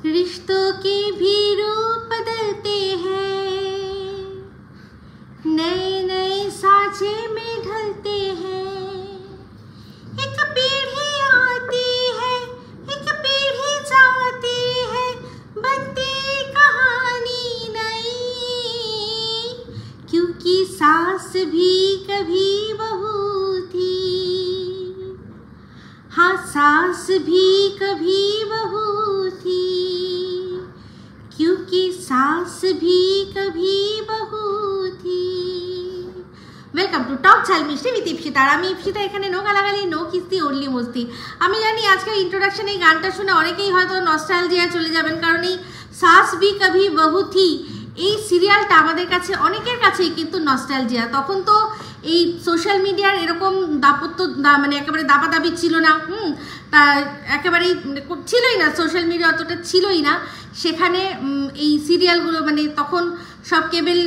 रिश्तों के भी रूप बदलते हैं, नए नए साँचे में ढलते हैं। एक पीढ़ी आती है, एक पीढ़ी जाती है, बनती कहानी नई। क्योंकि सास भी कभी बहू थी, हाँ सास भी कभी बहू थी, क्योंकि सास भी कभी बहू थी। वेलकम टू टॉक ঝাল মিষ্টি উইথ ইপসিতা। আর আমি ইপসিতা, এখানে নো গালাগালি, নো কিস্তি, ওনলি মস্তি। আমি জানি আজকের ইন্ট্রোডাকশন এই গানটা শুনে অনেকেই হয়তো নস্টালজিয়ায় চলে যাবেন, কারণ এই সাস ভি কভি বহু থি এই সিরিয়ালটা আমাদের কাছে অনেকের কাছেই কিন্তু নস্টালজিয়া। তখন তো এই সোশ্যাল মিডিয়ার এরকম দাপত্য মানে একেবারে দাপাদাপি ছিল না, তা একেবারেই ছিলই না, সোশ্যাল মিডিয়া অতটা ছিলই না। সেখানে এই সিরিয়ালগুলো মানে তখন সব কেবল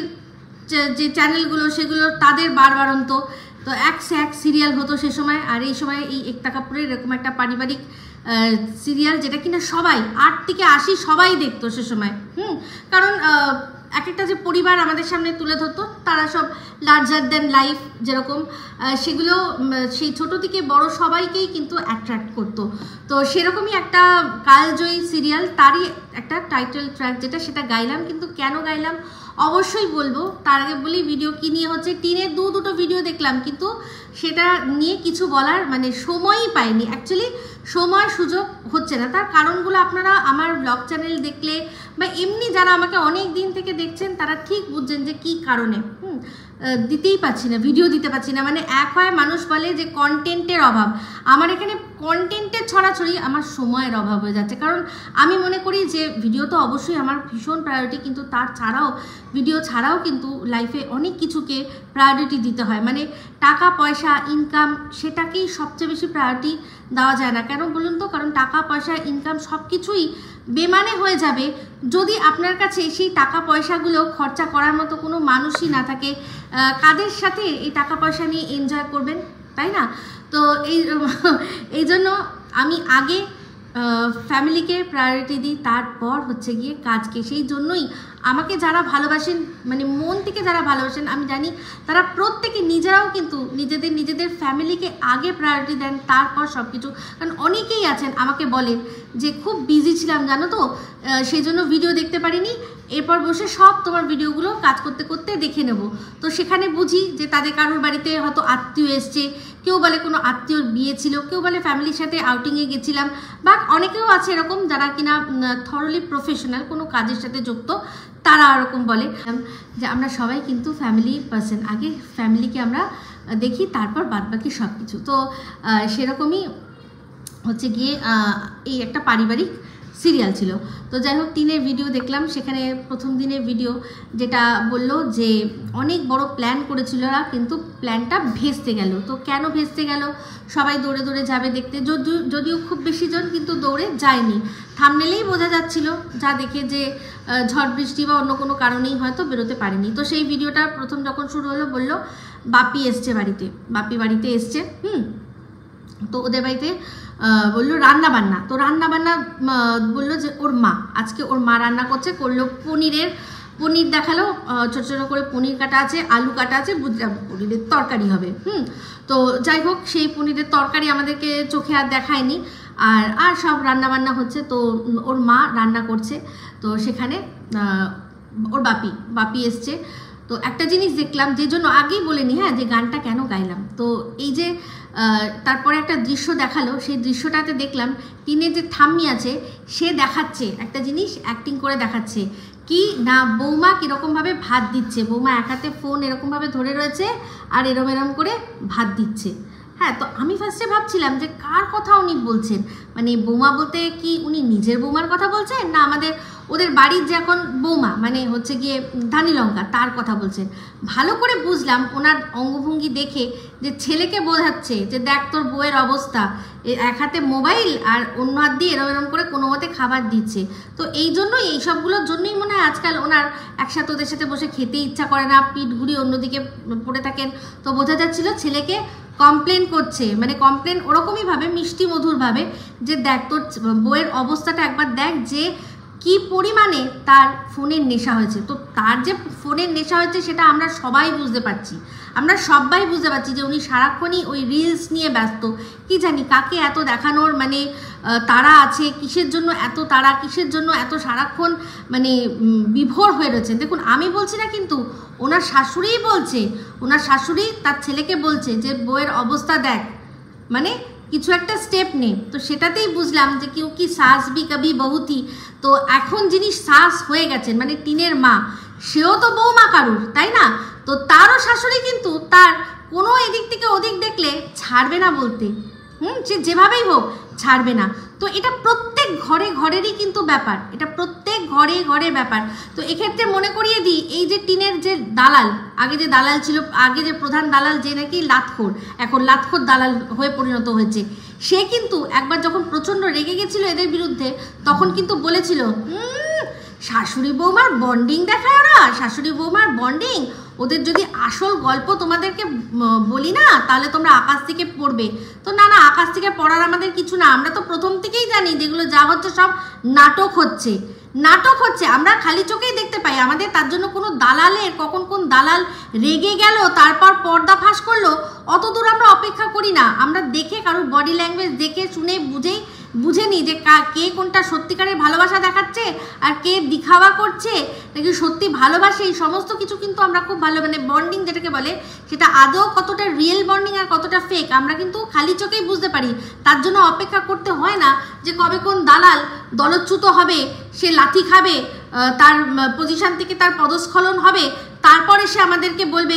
যে চ্যানেলগুলো সেগুলো তাদের বারবারন্ত, তো এক সে এক সিরিয়াল হতো সে সময়। আর এই সময় এই একতা কাপুরের এরকম একটা পারিবারিক সিরিয়াল, যেটা কিনা সবাই 8 থেকে 80 সবাই দেখতো সে সময়। কারণ এক একটা যে পরিবার আমাদের সামনে তুলে ধরতো, তারা সব লার্জার দ্যান লাইফ যেরকম, সেগুলো সেই ছোট থেকে বড় সবাইকেই কিন্তু অ্যাট্রাক্ট করতো। তো সেরকমই একটা কালজয়ী সিরিয়াল, তারই একটা টাইটেল ট্র্যাক যেটা, সেটা গাইলাম। কিন্তু কেন গাইলাম অবশ্যই বলবো। তার আগে বলি ভিডিও কী নিয়ে হচ্ছে। টিনের দুটো ভিডিও দেখলাম, কিন্তু সেটা নিয়ে কিছু বলার মানে সময়ই পাইনি। অ্যাকচুয়ালি সময় সুযোগ হচ্ছে না। তার কারণগুলো আপনারা আমার ব্লগ চ্যানেল দেখলে বা এমনি যারা আমাকে অনেক দিন থেকে দেখছেন তারা ঠিক বুঝছেন যে কী কারণে দিতেই পাচ্ছি না, ভিডিও দিতে পারছি না। মানে এক হয় মানুষ বলে যে কন্টেন্টের অভাব, আমার এখানে কন্টেন্টের ছড়াছড়ি, আমার সময়ের অভাব হয়ে যাচ্ছে। কারণ আমি মনে করি যে ভিডিও তো অবশ্যই আমার ভীষণ প্রায়োরিটি, কিন্তু তার ছাড়াও ভিডিও ছাড়াও কিন্তু লাইফে অনেক কিছুকে প্রায়োরিটি দিতে হয়। মানে টাকা পয়সা ইনকাম, সেটাকেই সবচেয়ে বেশি প্রায়োরিটি দেওয়া যায় না। কেন বলুন তো? কারণ টাকা পয়সা ইনকাম সব কিছুই বেমানে হয়ে যাবে যদি আপনার কাছে সেই টাকা পয়সাগুলো খরচা করার মতো কোনো মানুষই না থাকে। কাদের সাথে এই টাকা পয়সা নিয়ে এনজয় করবেন, তাই না? তো এই জন্য আমি আগে ফ্যামিলিকে প্রায়োরিটি দিই, তারপর হচ্ছে গিয়ে কাজকে। সেই জন্যই আমাকে যারা ভালোবাসেন, মানে মন থেকে যারা ভালোবাসেন, আমি জানি তারা প্রত্যেকে নিজেরাও কিন্তু নিজেদের ফ্যামিলিকে আগে প্রায়োরিটি দেন, তারপর সব কিছু। কারণ অনেকেই আছেন আমাকে বলেন যে খুব বিজি ছিলাম জানো তো, সেই জন্য ভিডিও দেখতে পারিনি, এরপর বসে সব তোমার ভিডিওগুলো কাজ করতে করতে দেখে নেব। তো সেখানে বুঝি যে তাদের কারোর বাড়িতে হয়তো আত্মীয় এসছে, কেউ বলে কোনো আত্মীয়র বিয়ে ছিল, কেউ বলে ফ্যামিলির সাথে আউটিংয়ে গেছিলাম, বা অনেকেও আছে এরকম যারা কিনা থরলি প্রফেশনাল কোনো কাজের সাথে যুক্ত, তারা এরকম বলে যে আমরা সবাই কিন্তু ফ্যামিলি পার্সন, আগে ফ্যামিলিকে আমরা দেখি, তারপর বাদবাকি সব কিছু। তো সেরকমই হচ্ছে গিয়ে এই একটা পারিবারিক সিরিয়াল ছিল। তো যাই হোক, টিনের ভিডিও দেখলাম। সেখানে প্রথম দিনের ভিডিও যেটা বললো যে অনেক বড় প্ল্যান করেছিল ওরা, কিন্তু প্ল্যানটা ভেস্তে গেল। তো কেন ভেস্তে গেল? সবাই দৌড়ে দৌড়ে যাবে দেখতে, যদিও খুব বেশি জন কিন্তু দৌড়ে যায়নি। থাম্বনেলেই বোঝা যাচ্ছিল যা দেখে যে ঝড় বৃষ্টি বা অন্য কোনো কারণেই হয়তো বেরোতে পারেনি। তো সেই ভিডিওটা প্রথম যখন শুরু হলো বললো বাপি এসছে বাড়িতে, বাপি বাড়িতে এসছে। তো ওদের বাড়িতে বললো রান্না বান্না। তো রান্না বান্না বললো যে ওর মা, আজকে ওর মা রান্না করছে, করলো পনির দেখালো, ছোটো ছোটো করে পনির কাটা আছে, আলু কাটা আছে, বুঝলাম পনিরের তরকারি হবে। তো যাই হোক, সেই পনিরের তরকারি আমাদেরকে চোখে আর দেখায়নি, আর সব রান্না বান্না হচ্ছে। তো ওর মা রান্না করছে, তো সেখানে ওর বাপি এসছে। তো একটা জিনিস দেখলাম, যে জন্য আগেই বলিনি হ্যাঁ যে গানটা কেন গাইলাম। তো এই যে তারপরে একটা দৃশ্য দেখালো, সেই দৃশ্যটাতে দেখলাম টিনের যে ঠাম্মি আছে সে দেখাচ্ছে একটা জিনিস, অ্যাক্টিং করে দেখাচ্ছে কি না, বৌমা কীরকমভাবে ভাত দিচ্ছে। বৌমা এক হাতে ফোন এরকমভাবে ধরে রয়েছে আর এরম করে ভাত দিচ্ছে। হ্যাঁ, তো আমি ফার্স্টে ভাবছিলাম যে কার কথা উনি বলছেন, মানে বৌমা বলতে কি উনি নিজের বৌমার কথা বলছেন, না ওদের বাড়ির যে এখন বৌমা মানে হচ্ছে গিয়ে ধানি লঙ্কা তার কথা বলছেন। ভালো করে বুঝলাম ওনার অঙ্গভঙ্গি দেখে যে ছেলেকে বোঝাচ্ছে যে দেখ তোর বউয়ের অবস্থা, এক হাতে মোবাইল আর অন্য হাত দিয়ে এরম করে কোনো মতে খাবার দিচ্ছে। তো এই জন্যই, এইসবগুলোর জন্যই মনে হয় আজকাল ওনার একসাথে ওদের সাথে বসে খেতে ইচ্ছা করে না, পিঠ ঘুরি অন্যদিকে পড়ে থাকেন। তো বোঝা যাচ্ছিল ছেলেকে কমপ্লেন করছে, মানে কমপ্লেন ওরকমই ভাবে, মিষ্টি মধুর ভাবে, যে দেখ তোর বউয়ের অবস্থাটা একবার দেখ, যে কি পরিমাণে তার ফোনের নেশা হয়েছে। তো তার যে ফোনের নেশা হয়েছে সেটা আমরা সবাই বুঝতে পারছি, আমরা সবাই বুঝতে পারছি যে উনি সারাক্ষণই ওই রিলস নিয়ে ব্যস্ত। কি জানি কাকে এত দেখানোর মানে তারা আছে, কিসের জন্য এত তারা, কিসের জন্য এত সারাক্ষণ মানে বিভোর হয়ে রয়েছে। দেখুন আমি বলছি না, কিন্তু ওনার শাশুড়িই বলছে, ওনার শাশুড়ি তার ছেলেকে বলছে যে বউয়ের অবস্থা দেখ, মানে কিছু একটা স্টেপ নে। তো সেটাতেই বুঝলাম যে কেউ কি সাস বি কবি বহুতি। তো এখন যিনি সাস হয়ে গেছেন মানে টিনের মা, সেও তো বৌমা কারুর, তাই না? তো তারও শাশুড়ি কিন্তু তার কোনো এদিক থেকে ওদিক দেখলে ছাড়বে না বলতে, সে যেভাবেই হোক ছাড়বে না। তো এটা প্রত্যেক ঘরে ঘরেরই কিন্তু ব্যাপার, এটা প্রত্যেক ঘরে ঘরে ব্যাপার। তো এক্ষেত্রে মনে করিয়ে দিই, এই যে টিনের যে দালাল, আগে যে দালাল ছিল, আগে যে প্রধান দালাল যে নাকি লাতখোর, এখন লাতখোর দালাল হয়ে পরিণত হয়েছে, সে কিন্তু একবার যখন প্রচণ্ড রেগে গেছিল এদের বিরুদ্ধে, তখন কিন্তু বলেছিল শাশুড়ি বৌমার বন্ডিং দেখায় ওরা, শাশুড়ি বৌমার বন্ডিং, ওদের যদি আসল গল্প তোমাদেরকে বলি না তাহলে তোমরা আকাশ থেকে পড়বে। তো না না, আকাশ থেকে পড়ার আমাদের কিছু না, আমরা তো প্রথম থেকেই জানি যেগুলো যা হচ্ছে সব নাটক হচ্ছে, নাটক হচ্ছে, আমরা খালি চোখেই দেখতে পাই। আমাদের তার জন্য কোনো দালালের কখন কোন দালাল রেগে গেল তারপর পর্দা ফাঁস করলো অত দূর আমরা অপেক্ষা করি না, আমরা দেখে কারোর বডি ল্যাঙ্গুয়েজ দেখে শুনে বুঝে নিই যে কে কোনটা সত্যিকারের ভালোবাসা দেখাচ্ছে আর কে দিখাওয়া করছে নাকি সত্যি ভালোবাসে। এই সমস্ত কিছু কিন্তু আমরা খুব ভালো, মানে বন্ডিং যেটাকে বলে সেটা আদৌ কতটা রিয়েল বন্ডিং আর কতটা ফেক আমরা কিন্তু খালি চোখেই বুঝতে পারি। তার জন্য অপেক্ষা করতে হয় না যে কবে কোন দালাল দলচ্যুত হবে, সে লাথি খাবে, তার পজিশন থেকে তার পদস্খলন হবে, তারপরে সে আমাদেরকে বলবে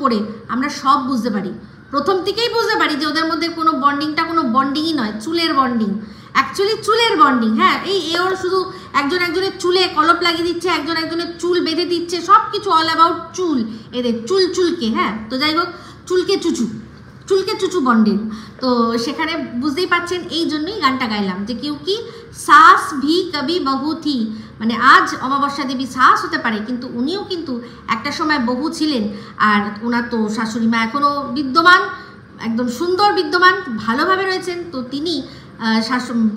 করে। আমরা সব বুঝতে পারি, প্রথম থেকেই বুঝতে পারি যে ওদের মধ্যে কোনো বন্ডিংটা কোনো বন্ডিংই নয়, চুলের বন্ডিং, অ্যাকচুয়ালি চুলের বন্ডিং। হ্যাঁ, ওর শুধু একজন একজনের চুলে কলপ লাগিয়ে দিচ্ছে, একজন একজনের চুল বেঁধে দিচ্ছে, সব কিছু অল অ্যাবাউট চুল, এদের চুলকে। হ্যাঁ, তো যাই হোক, চুলকে চুচু বন্ডিং। তো সেখানে বুঝতেই পারছেন, এই জন্যই গানটা গাইলাম যে কেউ কি সাস ভি কবি বহু থি, মানে আজ অমাবস্যা দেবী সাস হতে পারে কিন্তু উনিও কিন্তু একটা সময় বহু ছিলেন। আর ওনার তো শাশুড়ি মা এখনও বিদ্যমান, একদম সুন্দর বিদ্যমান, ভালোভাবে রয়েছেন। তো তিনি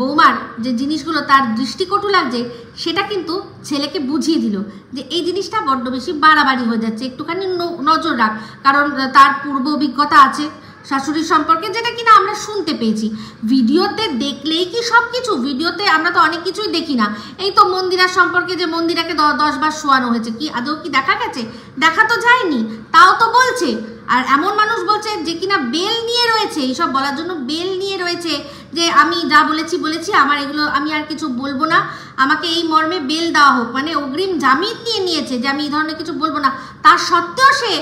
বৌমার যে জিনিসগুলো তার দৃষ্টিকটু লাগছে সেটা কিন্তু ছেলেকে বুঝিয়ে দিল যে এই জিনিসটা বড্ড বেশি বাড়াবাড়ি হয়ে যাচ্ছে, একটুখানি নজর রাখ। কারণ তার পূর্ব অভিজ্ঞতা আছে শাশুড়ির সম্পর্কে, যেটা কিনা আমরা শুনতে পেয়েছি। ভিডিওতে দেখলেই কি সব কিছু, ভিডিওতে আমরা তো অনেক কিছুই দেখি না। এই তো মন্দিরার সম্পর্কে যে মন্দিরাকে 10 বার শোয়ানো হয়েছে, কি আদৌ কি দেখা গেছে? দেখা তো যায়নি, তাও তো বলছে। আর এমন মানুষ বলছে যে কিনা বেল নিয়ে রয়েছে, এইসব বলার জন্য বেল নিয়ে রয়েছে যে আমি যা বলেছি, আমার এগুলো আমি আর কিছু বলবো না, আমাকে এই মর্মে বেল দেওয়া হোক, মানে অগ্রিম জামিন নিয়ে নিয়েছে যে আমি এই ধরনের কিছু বলবো না। তার সত্ত্বেও সে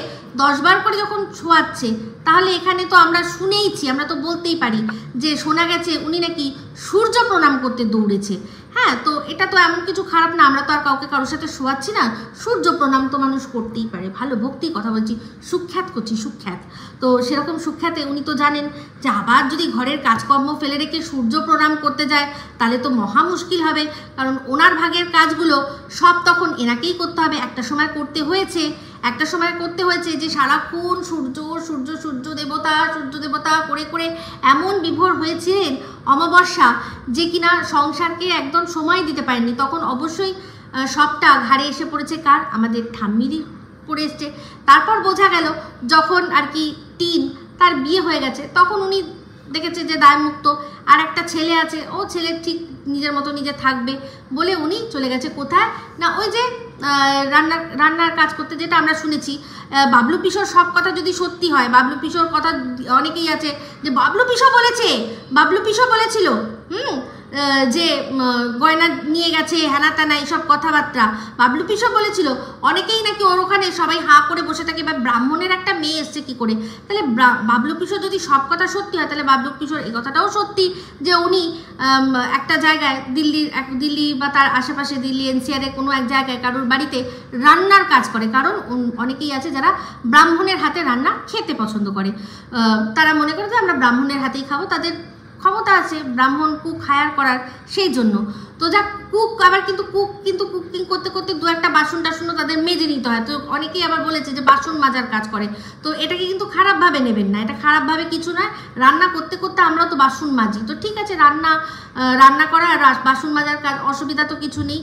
10 বার করে যখন ছোঁয়াচ্ছে, তাহলে এখানে তো আমরা শুনেইছি, আমরা তো বলতেই পারি যে শোনা গেছে উনি নাকি সূর্য প্রণাম করতে দৌড়েছে। হ্যাঁ, তো এটা তো এমন কিছু খারাপ না, আমরা তো আর কাউকে কারোর সাথে শোয়াচ্ছি না, সূর্য প্রণাম তো মানুষ করতেই পারে। ভালো ভক্তির কথা বলছি, সুখ্যাত করছি, সুখ্যাত। তো সেরকম সুখ্যাতে উনি তো জানেন যে আবার যদি ঘরের কাজকর্ম ফেলে রেখে সূর্য প্রণাম করতে যায় তাহলে তো মহা মুশকিল হবে, কারণ ওনার ভাগের কাজগুলো সব তখন এনাকেই করতে হবে। একটা সময় করতে হয়েছে যে সারাক্ষণ সূর্য দেবতা করে এমন বিভোর হয়েছিলেন অমাবস্যা যে কিনা সংসারকে একদম সময় দিতে পারেননি। তখন অবশ্যই সবটা ঘাড়ে এসে পড়েছে কার? আমাদের ঠাম্মিরই পড়ে এসছে। তারপর বোঝা গেল যখন আর কি তার বিয়ে হয়ে গেছে, তখন উনি দেখেছে যে দায়মুক্ত, আর একটা ছেলে আছে, ও ছেলে ঠিক নিজের মতো নিজে থাকবে বলে উনি চলে গেছে কোথায় না, ওই যে রান্নার কাজ করতে, যেটা আমরা শুনেছি। বাবলু পিসোর সব কথা যদি সত্যি হয়, বাবলু পিসোর কথা অনেকেই আছে যে বাবলু পিসো বলেছিল যে গয়না নিয়ে গেছে, হ্যানা ত্যানা এইসব কথাবার্তা বাবলু পিসো বলেছিল। অনেকেই নাকি ওর ওখানে সবাই হাঁ করে বসে থাকে, বা ব্রাহ্মণের একটা মেয়ে এসছে কি করে? তাহলে বাবলু পিসো যদি সব কথা সত্যি হয়, তাহলে বাবলু পিসোর এই কথাটাও সত্যি যে উনি একটা জায়গায় দিল্লি বা তার আশেপাশে দিল্লি এনসিআর কোনো এক জায়গায় কারোর বাড়িতে রান্নার কাজ করে। কারণ অনেকেই আছে যারা ব্রাহ্মণের হাতে রান্না খেতে পছন্দ করে, তারা মনে করে যে আমরা ব্রাহ্মণের হাতেই খাবো, তাদের ক্ষমতা আছে ব্রাহ্মণ কুক হায়ার করার, সেই জন্য। তো যা কুক আবার কিন্তু কুকিং করতে করতে দু একটা বাসন টাসনও তাদের মেজে নিতে হয়। তো অনেকেই আবার বলেছে যে বাসন মাজার কাজ করে, তো এটাকে কিন্তু খারাপভাবে নেবেন না, এটা খারাপভাবে কিছু নয়। রান্না করতে করতে আমরা তো বাসন মাজি, তো ঠিক আছে, রান্না করা আর বাসন মাজার কাজ অসুবিধা তো কিছু নেই।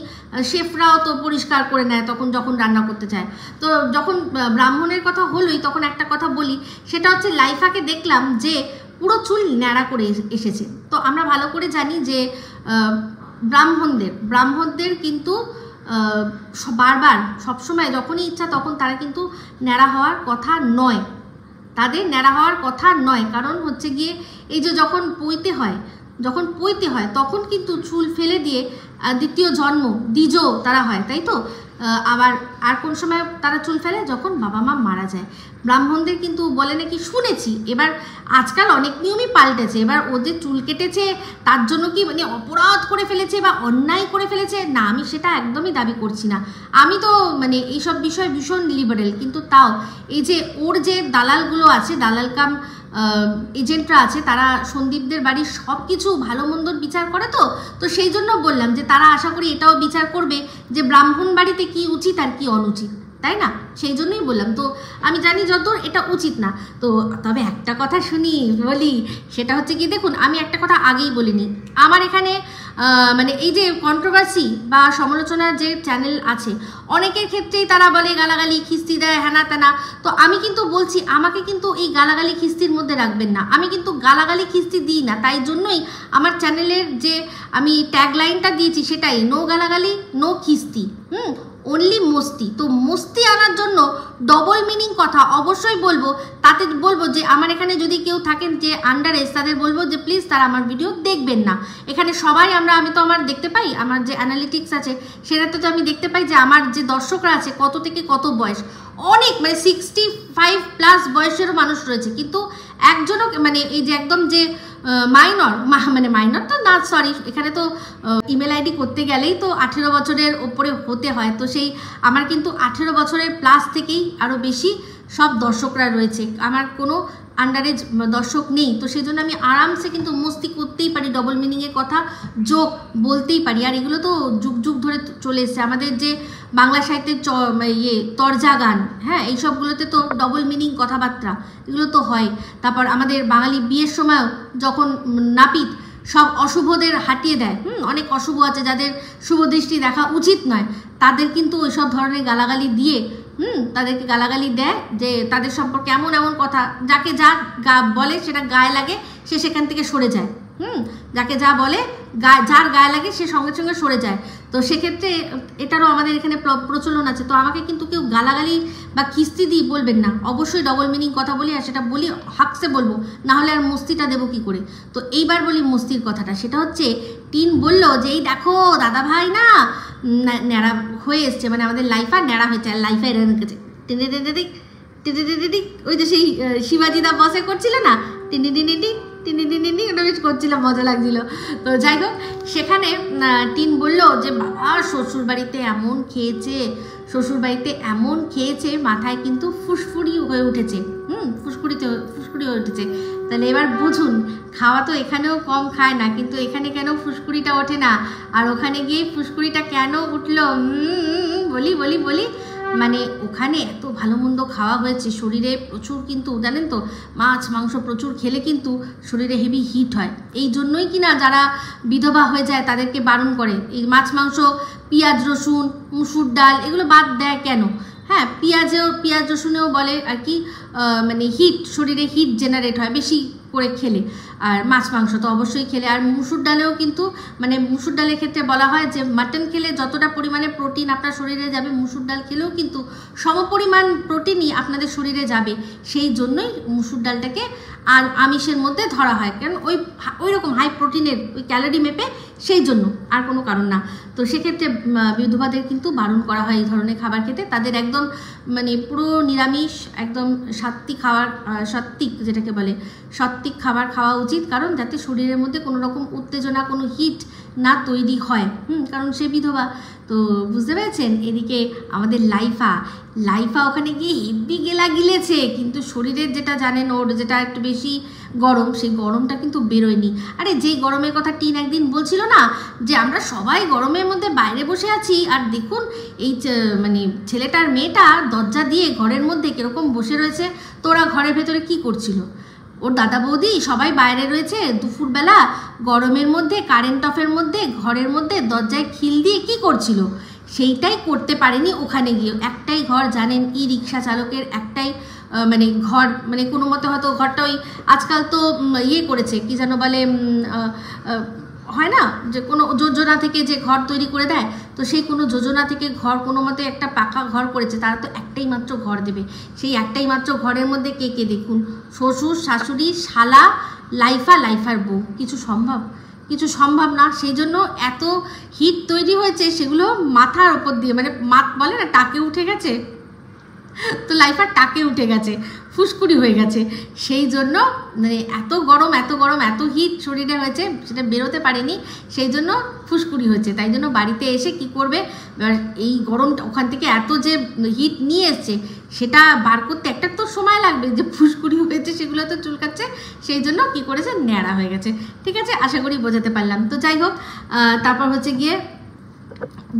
শেফরাও তো পরিষ্কার করে নেয় তখন যখন রান্না করতে চায়। তো যখন ব্রাহ্মণের কথা হলোই তখন একটা কথা বলি, সেটা হচ্ছে লাইফাকে দেখলাম যে পুরো চুল ন্যাড়া করে এসেছে। তো আমরা ভালো করে জানি যে ব্রাহ্মণদের কিন্তু বারবার সবসময় যখনই ইচ্ছা তখন তারা কিন্তু ন্যাড়া হওয়ার কথা নয়, তাদের ন্যাড়া হওয়ার কথা নয়। কারণ হচ্ছে গিয়ে এই যে যখন পৈতে হয় তখন কিন্তু চুল ফেলে দিয়ে দ্বিতীয় জন্ম দ্বিজ তারা হয়, তাই তো। আবার আর কোন সময় তারা চুল ফেলে? যখন বাবা মা মারা যায়। ব্রাহ্মণদের কিন্তু বলে নাকি, শুনেছি, এবার আজকাল অনেক নিয়মই পাল্টেছে, এবার ওদের চুল কেটেছে তার জন্য কি মানে অপরাধ করে ফেলেছে বা অন্যায় করে ফেলেছে না, আমি সেটা একদমই দাবি করছি না। আমি তো মানে এইসব বিষয়ে ভীষণ লিবারেল, কিন্তু তাও এই যে ওর যে দালালগুলো আছে, দালাল কাম এজেন্টরা আছে, তারা সন্দীপদের বাড়ির সব কিছু ভালো মন্দর বিচার করে। তো সেই জন্য বললাম যে তারা আশা করি এটাও বিচার করবে যে ব্রাহ্মণ বাড়িতে কি উচিত আর কি অনুচিত, তাই না? সেই জন্যই বললাম। তো আমি জানি যতদূর এটা উচিত না। তো তবে একটা কথা বলি, সেটা হচ্ছে কি, দেখুন আমি একটা কথা আগেই বলিনি, আমার এখানে মানে এই যে কন্ট্রোভার্সি বা সমালোচনার যে চ্যানেল আছে, অনেকের ক্ষেত্রেই তারা বলে গালাগালি খিস্তি দেয়, হ্যানা তেনা। তো আমি কিন্তু বলছি, আমাকে কিন্তু এই গালাগালি খিস্তির মধ্যে রাখবেন না। আমি কিন্তু গালাগালি খিস্তি দিই না, তাই জন্যই আমার চ্যানেলের যে আমি ট্যাগলাইনটা দিয়েছি সেটাই, নো গালাগালি নো খিস্তি, অনলি মস্তি। তো মস্তি আনার জন্য ডবল মিনিং কথা অবশ্যই বলবো। তাতে বলবো যে আমার এখানে যদি কেউ থাকেন যে আন্ডার এজ, তাদের বলবো যে প্লিজ তারা আমার ভিডিও দেখবেন না। এখানে সবাই আমি তো আমার দেখতে পাই, আমার যে অ্যানালিটিক্স আছে সেটাতে তো আমি দেখতে পাই যে আমার যে দর্শকরা আছে কত থেকে কত বয়স, অনেক মানে 65+ বয়সেরও মানুষ রয়েছে, কিন্তু একজনও মানে এই যে একদম যে মাইনর তো না, সরি, এখানে তো ইমেল আইডি করতে গেলেই তো 18 বছরের ওপরে হতে হয়। তো সেই আমার কিন্তু 18 বছরের প্লাস থেকেই আরও বেশি সব দর্শকরা রয়েছে, আমার কোনো আন্ডারেজ দর্শক নেই। তো সেই জন্য আমি আরামসে কিন্তু মস্তি করতেই পারি, ডবল মিনিংয়ের কথা যোগ বলতেই পারি। আর এগুলো তো যুগ যুগ ধরে চলে এসছে, আমাদের যে বাংলা সাহিত্যের তরজা গান, হ্যাঁ, এইসবগুলোতে তো ডবল মিনিং কথাবার্তা এগুলো তো হয়। তারপর আমাদের বাঙালি বিয়ের সময়ও যখন নাপিত সব অশুভদের হাটিয়ে দেয়, অনেক অশুভ আছে যাদের শুভ দৃষ্টি দেখা উচিত নয়, তাদের কিন্তু ওইসব ধরনের গালাগালি দিয়ে তাদেরকে গালাগালি দেয় যে তাদের সম্পর্কে এমন এমন কথা, যাকে যা বলে সেটা গায়ে লাগে সে সেখান থেকে সরে যায়, যাকে যা বলে যার গায়ে লাগে সে সঙ্গে সঙ্গে সরে যায়। তো সেক্ষেত্রে এটারও আমাদের এখানে প্রচলন আছে। তো আমাকে কিন্তু কেউ গালাগালি বা কিস্তি দিয়ে বলবেন না, অবশ্যই ডবল মিনিং কথা বলি, আর সেটা বলি হাকসে বলবো, না হলে আর মস্তিটা দেবো কি করে। তো এইবার বলি মস্তির কথাটা, সেটা হচ্ছে টিন বলল যে এই দেখো দাদা ভাই না ন্যাড়া হয়ে এসছে, মানে আমাদের লাইফা ন্যাড়া হয়েছে, আর লাইফা এরা রেখেছে টেনে টেনে টিক টেনে টেনে টিক, ওই যে সেই শিবাজিদা বসে করছিল না টেনে টেনে টিক টিনি টিনি ওটা বেশ করছিলাম, মজা লাগছিল। তো যাই হোক, সেখানে টিন বললো যে বাবা শ্বশুরবাড়িতে এমন খেয়েছে মাথায় কিন্তু ফুসফুরি হয়ে উঠেছে, ফুসকুড়ি হয়ে উঠেছে। তাহলে এবার বুঝুন, খাওয়া তো এখানেও কম খায় না, কিন্তু এখানে কেন ফুসকুড়িটা ওঠে না, আর ওখানে গিয়ে ফুসকুড়িটা কেন উঠলো? বলি মানে ওখানে এত ভালো মন্দ খাওয়া হয়েছে, শরীরে প্রচুর কিন্তু জানেন তো, মাছ মাংস প্রচুর খেলে কিন্তু শরীরে হেভি হিট হয়। এই জন্যই কিনা যারা বিধবা হয়ে যায় তাদেরকে বারণ করে এই মাছ মাংস, পেঁয়াজ রসুন, মুসুর ডাল এগুলো বাদ দেয় কেন? হ্যাঁ, পেঁয়াজ রসুনেও বলে আর কি মানে শরীরে হিট জেনারেট হয় বেশি করে খেলে, আর মাছ মাংস তো অবশ্যই খেলে। আর মুসুর ডালেও কিন্তু মানে মুসুর ডালের ক্ষেত্রে বলা হয় যে মাটন খেলে যতটা পরিমাণে প্রোটিন আপনার শরীরে যাবে, মুসুর ডাল খেলেও কিন্তু সমপরিমাণ প্রোটিনই আপনাদের শরীরে যাবে। সেই জন্যই মুসুর ডালটাকে আর আমিষের মধ্যে ধরা হয়, কারণ ওই রকম হাই প্রোটিনের ওই ক্যালোরি মেপে, সেই জন্য, আর কোনো কারণ না। তো সেক্ষেত্রে বিধবাদের কিন্তু বারণ করা হয় এই ধরনের খাবার খেতে, তাদের একদম মানে পুরো নিরামিষ একদম সাত্ত্বিক যেটাকে বলে সাত্ত্বিক খাবার খাওয়া উচিত, কারণ যাতে শরীরের মধ্যে কোনো রকম উত্তেজনা, কোনো হিট না তৈরি হয়, কারণ সে বিধবা। তো বুঝতে পেরেছেন, এদিকে আমাদের লাইফা ওখানে গিয়ে হেব্বি গেলা গিলেছে, কিন্তু শরীরের যেটা জানেন ওর যেটা একটু বেশি গরম, সেই গরমটা কিন্তু বেরোয়নি। আরে যেই গরমের কথা টিন একদিন বলছিল না যে আমরা সবাই গরমের মধ্যে বাইরে বসে আছি, আর দেখুন এই মানে ছেলেটার মেয়েটা দরজা দিয়ে ঘরের মধ্যে কীরকম বসে রয়েছে, তোরা ঘরের ভেতরে কি করছিল? ওর দাদা বৌদি সবাই বাইরে রয়েছে দুপুরবেলা গরমের মধ্যে, কারেন্ট অফের মধ্যে, ঘরের মধ্যে দরজায় খিল দিয়ে কি করছিল? সেইটাই করতে পারেনি ওখানে গিয়ে। একটাই ঘর জানেন, ই রিক্সা চালকের একটাই মানে ঘর, মানে কোনো মতে হয়তো ঘরটা ওই আজকাল তো ইয়ে করেছে কি যেন বলে, হয় না যে কোনো যোজনা থেকে যে ঘর তৈরি করে দেয়, তো সেই কোনো যোজনা থেকে ঘর কোনো মতে একটা পাকা ঘর করেছে, তারা তো একটাই মাত্র ঘর দেবে। সেই একটাই মাত্র ঘরের মধ্যে কে কে দেখুন, শ্বশুর শাশুড়ি শালা লাইফার বউ, কিছু সম্ভব না। সেই জন্য এত হিট তৈরি হয়েছে, সেগুলো মাথার ওপর দিয়ে মানে বলে না টাকে উঠে গেছে, তো লাইফার টাকে উঠে গেছে, ফুসকুড়ি হয়ে গেছে। সেই জন্য মানে এত গরম এত হিট শরীরে হয়েছে, সেটা বেরোতে পারেনি, সেই জন্য ফুসকুড়ি হয়েছে। তাই জন্য বাড়িতে এসে কি করবে, এই গরমটা ওখান থেকে এত যে হিট নিয়ে এসছে সেটা বার করতে একটা তো সময় লাগবে, যে ফুসকুড়ি হয়েছে সেগুলো তো চুলকাচ্ছে, সেই জন্য কি করেছে, ন্যাড়া হয়ে গেছে। ঠিক আছে, আশা করি বোঝাতে পারলাম। তো যাই হোক, তারপর হচ্ছে গিয়ে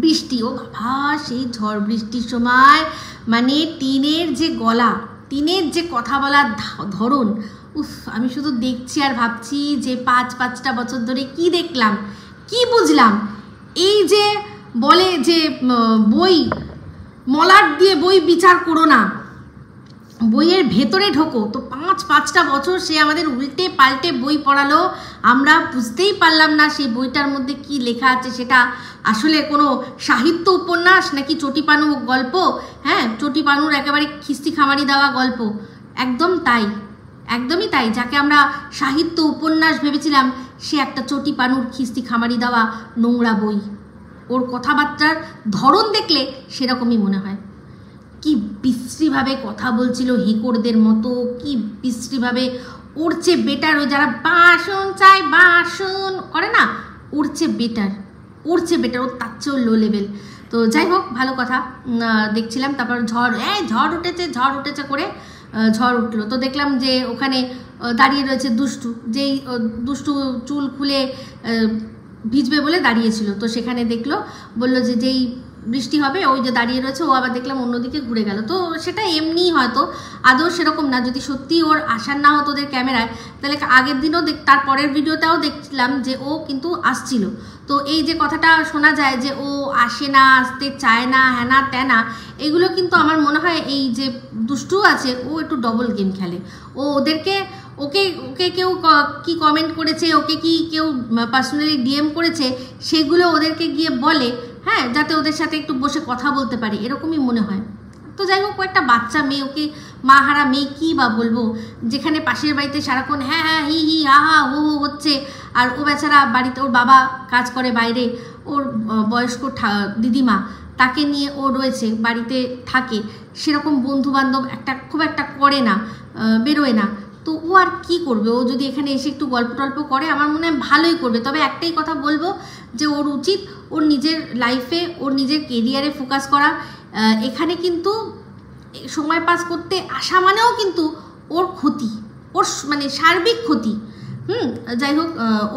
বৃষ্টি, ও বাবা সেই ঝড় বৃষ্টির সময় মানে টিনের যে গলা, টিনের যে কথা বলার ধরন, উফ, আমি শুধু দেখছি আর ভাবছি যে 5-5টা বছর ধরে কি দেখলাম, কি বুঝলাম। এই যে বলে যে বই মলাট দিয়ে বই বিচার করো না, বইয়ের ভেতরে ঢোকো, তো 5-5টা বছর সে আমাদের উল্টে পাল্টে বই পড়ালো, আমরা বুঝতেই পারলাম না সেই বইটার মধ্যে কি লেখা আছে, সেটা আসলে কোনো সাহিত্য উপন্যাস নাকি চটিপানু গল্প। হ্যাঁ, চটিপানুর একেবারে খিস্তি খামারি দেওয়া গল্প, একদমই তাই। যাকে আমরা সাহিত্য উপন্যাস ভেবেছিলাম, সে একটা চটিপানুর খিস্তি খামারি দেওয়া নোংরা বই। ওর কথাবার্তার ধরন দেখলে সেরকমই মনে হয়। কি বিশ্রীভাবে কথা বলছিল হেকড়দের মতো, কি বিশ্রীভাবে। ওর চেয়ে বেটার ওই যারা বাসন চাই বাসন করে না, ওর চেয়ে বেটার, ওর তার চেয়েও লো লেভেল। তো যাই হোক, ভালো কথা দেখছিলাম। তারপর ঝড় উঠেছে করে ঝড় উঠলো, তো দেখলাম যে ওখানে দাঁড়িয়ে রয়েছে যেই দুষ্টু চুল খুলে ভিজবে বলে দাঁড়িয়েছিল। তো সেখানে দেখলো, বললো যে যেই বৃষ্টি হবে ওই যে দাঁড়িয়ে রয়েছে, ও আবার দেখলাম অন্যদিকে ঘুরে গেল। তো সেটা এমনিই হয়তো, আদৌ সেরকম না। যদি সত্যি ওর আসার না হতো ওদের ক্যামেরায়, তাহলে আগের দিনও তার পরের ভিডিওটাও দেখছিলাম যে ও কিন্তু আসছিল। তো এই যে কথাটা শোনা যায় যে ও আসে না, আসতে চায় না, হ্যানা ত্যানা, এগুলো কিন্তু আমার মনে হয় এই যে দুষ্টু আছে ও একটু ডবল গেম খেলে। ওকে কেউ কি কমেন্ট করেছে, ওকে কি কেউ পার্সোনালি ডিএম করেছে, সেগুলো ওদেরকে গিয়ে বলে, হ্যাঁ, যাতে ওদের সাথে একটু বসে কথা বলতে পারি, এরকমই মনে হয়। তো যাই হোক, একটা বাচ্চা মেয়ে, ওকে মা হারা মেয়ে কী বা বলবো, যেখানে পাশের বাড়িতে সারাক্ষণ হ্যাঁ হি হি হা হা হু হু হচ্ছে, আর ও বেচারা বাড়িতে, ওর বাবা কাজ করে বাইরে, ওর বয়স্ক দিদিমা, তাকে নিয়ে ও রয়েছে, বাড়িতে থাকে, সেরকম বন্ধুবান্ধব খুব একটা করে না, বেরোয় না। তো ও আর কি করবে? ও যদি এখানে এসে একটু গল্প টল্প করে, আমার মনে হয় ভালোই করবে। তবে একটাই কথা বলবো, যে ওর উচিত ওর নিজের লাইফে, ওর নিজের কেরিয়ারে ফোকাস করা। এখানে কিন্তু সময় পাস করতে আসা মানেও কিন্তু ওর ক্ষতি, ওর মানে সার্বিক ক্ষতি। যাই হোক,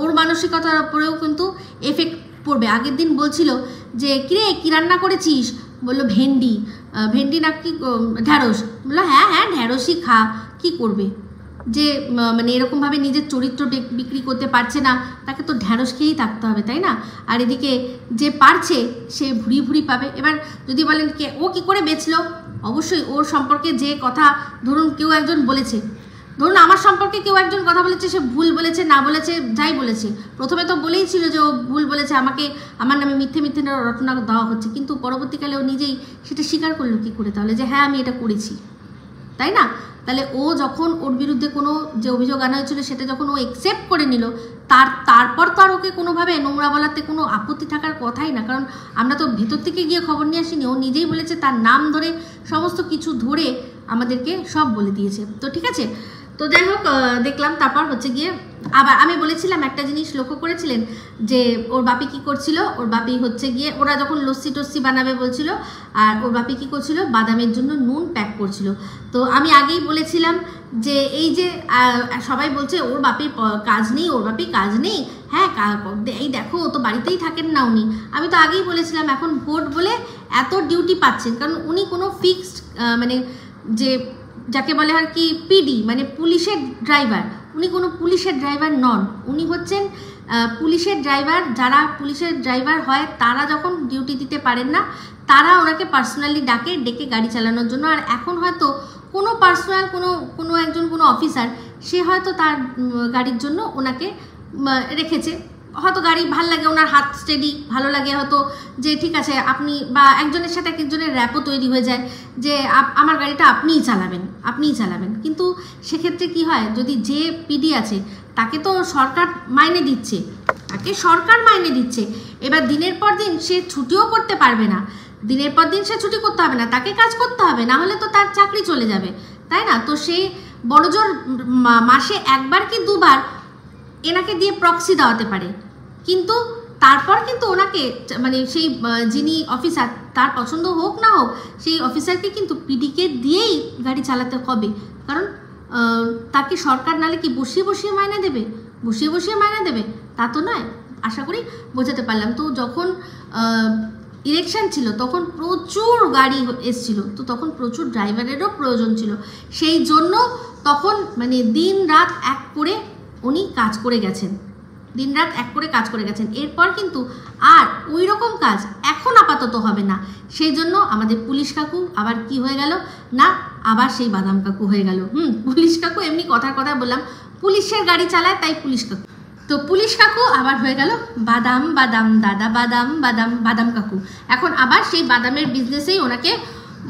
ওর মানসিকতার উপরেও কিন্তু এফেক্ট পড়বে। আগের দিন বলছিল যে কিরে কি রান্না করেছিস, বললো ভেন্ডি নাকি ঢ্যাঁড়স, বললো হ্যাঁ ঢ্যাঁড়সই খা, কি করবে? যে মানে এরকমভাবে নিজের চরিত্র বিক্রি করতে পারছে না, তাকে তো ঢ্যাঁড়স খেয়েই থাকতে হবে, তাই না? আর এদিকে যে পারছে সে ভুড়ি পাবে। এবার যদি বলেন ও কি করে বেচলো, অবশ্যই ওর সম্পর্কে যে কথা, ধরুন কেউ একজন বলেছে, ধরুন আমার সম্পর্কে কেউ একজন কথা বলেছে, সে ভুল বলেছে না বলেছে যাই বলেছে, প্রথমে তো বলেই ছিল যে ও ভুল বলেছে, আমার নামে মিথ্যে রটনা দেওয়া হচ্ছে, কিন্তু পরবর্তীকালে ও নিজেই সেটা স্বীকার করলো কি করে তাহলে, যে হ্যাঁ আমি এটা করেছি, তাই না? তাহলে ও যখন ওর বিরুদ্ধে কোনো যে অভিযোগ আনা হয়েছিল সেটা যখন ও অ্যাকসেপ্ট করে নিল, তারপর তো আর ওকে কোনোভাবে নোংরা বলাতে কোনো আপত্তি থাকার কথাই না। কারণ আমরা তো ভেতর থেকে গিয়ে খবর নিয়ে আসিনি, ও নিজেই বলেছে, তার নাম ধরে সমস্ত কিছু ধরে আমাদেরকে সব বলে দিয়েছে। তো ঠিক আছে, তো যাই হোক দেখলাম। তারপর হচ্ছে গিয়ে আবার আমি বলেছিলাম একটা জিনিস লক্ষ্য করেছিলেন যে ওর বাপি কি করছিল, ওর বাপি হচ্ছে গিয়ে ওরা যখন লস্যি টস্যি বানাবে বলছিল, আর ওর বাপি কি করছিল, বাদামের জন্য নুন প্যাক করছিল। তো আমি আগেই বলেছিলাম যে এই যে সবাই বলছে ওর বাপির কাজ নেই, ওর বাপির কাজ নেই, হ্যাঁ এই দেখো ও তো বাড়িতেই থাকেন না উনি। আমি তো আগেই বলেছিলাম এখন ভোট বলে এত ডিউটি পাচ্ছেন, কারণ উনি কোনো ফিক্সড মানে যে যাকে বলে আর কি পিডি মানে পুলিশের ড্রাইভার, উনি কোনো পুলিশের ড্রাইভার নন। উনি হচ্ছেন পুলিশের ড্রাইভার, যারা পুলিশের ড্রাইভার হয় তারা যখন ডিউটি দিতে পারেন না তারা ওনাকে পার্সোনালি ডেকে গাড়ি চালানোর জন্য। আর এখন হয়তো কোনো পার্সোনাল কোনো একজন কোনো অফিসার সে হয়তো তার গাড়ির জন্য ওনাকে রেখেছে, হয়তো গাড়ি ভালো লাগে, ওনার হাত স্টেডি ভালো লাগে, হয়তো যে ঠিক আছে আপনি বা একজনের সাথে একজনের র্যাপও তৈরি হয়ে যায় যে আমার গাড়িটা আপনিই চালাবেন। কিন্তু সেক্ষেত্রে কি হয়, যদি যে পিডি আছে তাকে তো সরকার মাইনে দিচ্ছে, এবার দিনের পর দিন সে ছুটিও করতে পারবে না, দিনের পর দিন সে ছুটি করতে হবে না, তাকে কাজ করতে হবে, না হলে তো তার চাকরি চলে যাবে, তাই না? তো সে বড়জোর মাসে একবার কি দুবার এনাকে দিয়ে প্রক্সি দেওয়াতে পারে, কিন্তু তারপর কিন্তু ওনাকে মানে সেই যিনি অফিসার তার পছন্দ হোক না হোক সেই অফিসারকে কিন্তু পিডিকে দিয়েই গাড়ি চালাতে হবে, কারণ তাকে সরকার নালে কি বসিয়ে মাইনে দেবে, তা তো নয়। আশা করি বোঝাতে পারলাম। তো যখন ইলেকশন ছিল তখন প্রচুর গাড়ি এসছিল, তো তখন প্রচুর ড্রাইভারেরও প্রয়োজন ছিল, সেই জন্য তখন মানে দিন রাত এক করে উনি কাজ করে গেছেন, এরপর কিন্তু আর ওই রকম কাজ এখন আপাতত হবে না। সেই জন্য আমাদের পুলিশ কাকু আবার কি হয়ে গেল না, আবার সেই বাদাম কাকু হয়ে গেল। পুলিশ কাকু এমনি কথার কথা বললাম, পুলিশের গাড়ি চালায় তাই পুলিশ কাকু, তো পুলিশ কাকু আবার হয়ে গেল বাদাম দাদা বাদাম কাকু। এখন আবার সেই বাদামের বিজনেসেই ওনাকে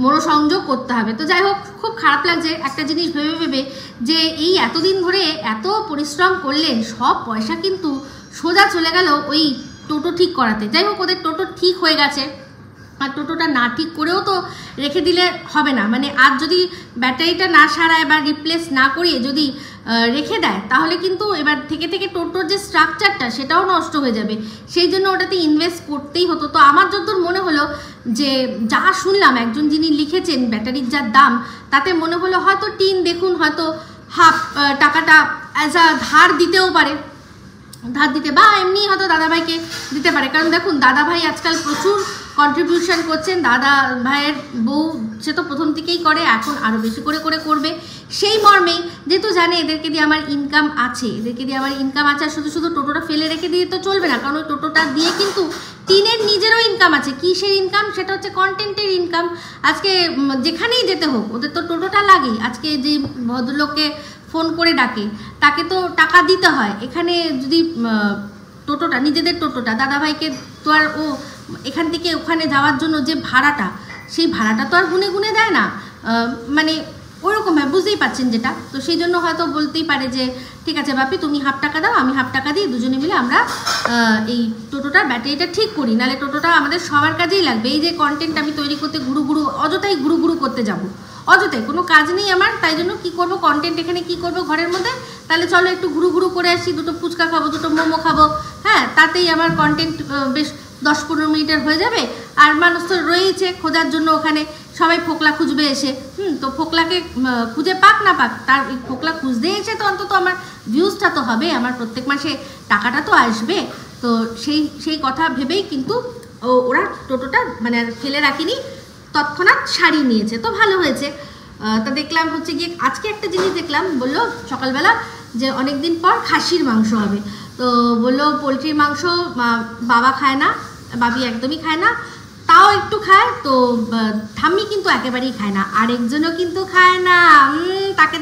মনোসংযোগ করতে হবে। তো যাই হোক, খুব খারাপ লাগছে একটা জিনিস ভেবে যে এই এতদিন ধরে এত পরিশ্রম করলেন, সব পয়সা কিন্তু সোজা চলে গেল ওই টোটো ঠিক করাতে। যাই হোক, ওদের টোটো ঠিক হয়ে গেছে, আর টোটোটা না ঠিক করেও তো রেখে দিলে হবে না, মানে আজ যদি ব্যাটারিটা না সারায় বা রিপ্লেস না করিয়ে যদি রেখে দেয় তাহলে কিন্তু এবার থেকে টোটোর যে স্ট্রাকচারটা সেটাও নষ্ট হয়ে যাবে, সেই জন্য ওটাতে ইনভেস্ট করতেই হতো। তো আমার যতদূর মনে হলো যে যা শুনলাম একজন যিনি লিখেছেন ব্যাটারির যা দাম, তাতে মনে হলো হয়তো টিন দেখুন হয়তো হাফ টাকাটা অ্যাজ আ ধার দিতেও পারে, বা এমনি হয়তো দাদাভাইকে দিতে পারে, কারণ দেখুন দাদাভাই আজকাল প্রচুর কন্ট্রিবিউশন করছেন, দাদা ভাইয়ের বউ সে তো প্রথম থেকেই করে, এখন আরও বেশি করে করবে, সেই মর্মেই যেহেতু জানে এদেরকে দিয়ে আমার ইনকাম আছে, আর শুধু টোটোটা ফেলে রেখে দিয়ে তো চলবে না, কারণ ওই টোটোটা দিয়ে কিন্তু টিনের নিজেরও ইনকাম আছে। কিসের ইনকাম? সেটা হচ্ছে কন্টেন্টের ইনকাম। আজকে যেখানেই যেতে হোক ওদের তো টোটোটা লাগেই, আজকে যে ভদ্রলোককে ফোন করে ডাকে তাকে তো টাকা দিতে হয়, এখানে যদি টোটোটা নিজেদের টোটোটা দাদাভাইকে তো আর ও এখান থেকে ওখানে যাওয়ার জন্য যে ভাড়াটা, সেই ভাড়াটা তো আর গুনে দেয় না, মানে ওরকমভাবে বুঝতেই পারছেন যেটা। তো সেই জন্য হয়তো বলতেই পারে যে ঠিক আছে বাপি তুমি হাফ টাকা দাও, আমি হাফ টাকা দিই, দুজনে মিলে আমরা এই টোটোটার ব্যাটারিটা ঠিক করি, নাহলে টোটোটা আমাদের সবার কাজেই লাগবে। এই যে কন্টেন্ট আমি তৈরি করতে অযথাই ঘুরু করতে যাবো, অযথাই কোনো কাজ নেই আমার, তাই জন্য কি করব, কন্টেন্ট এখানে কি করব ঘরের মধ্যে, তাহলে চলো একটু ঘুরু করে আসি, দুটো ফুচকা খাবো, দুটো মোমো খাবো, হ্যাঁ তাতেই আমার কন্টেন্ট বেশ 10-15 মিনিটের হয়ে যাবে। আর মানুষ তো রয়েছে খোঁজার জন্য, ওখানে সবাই ফোকলা খুঁজবে এসে, তো ফোকলাকে খুঁজে পাক না পাক, তার ওই ফোকলা খুঁজতে এসে তো অন্তত আমার ভিউজটা তো হবে, আমার প্রত্যেক মাসে টাকাটা তো আসবে। তো সেই কথা ভেবেই কিন্তু ওরা টোটোটা মানে ফেলে রাখিনি, তৎক্ষণাৎ সারিয়ে নিয়েছে, তো ভালো হয়েছে। তা দেখলাম হচ্ছে গিয়ে আজকে একটা জিনিস দেখলাম, বললো সকালবেলা যে অনেক দিন পর খাসির মাংস হবে, তো বললো পোলট্রির মাংস বাবা খায় না, বাবি একদমই খায় না, তাও একটু খায়, তো ঠাম্মি কিন্তু একেবারেই খায় না, আরেকজনও কিন্তু খায় না, তাকে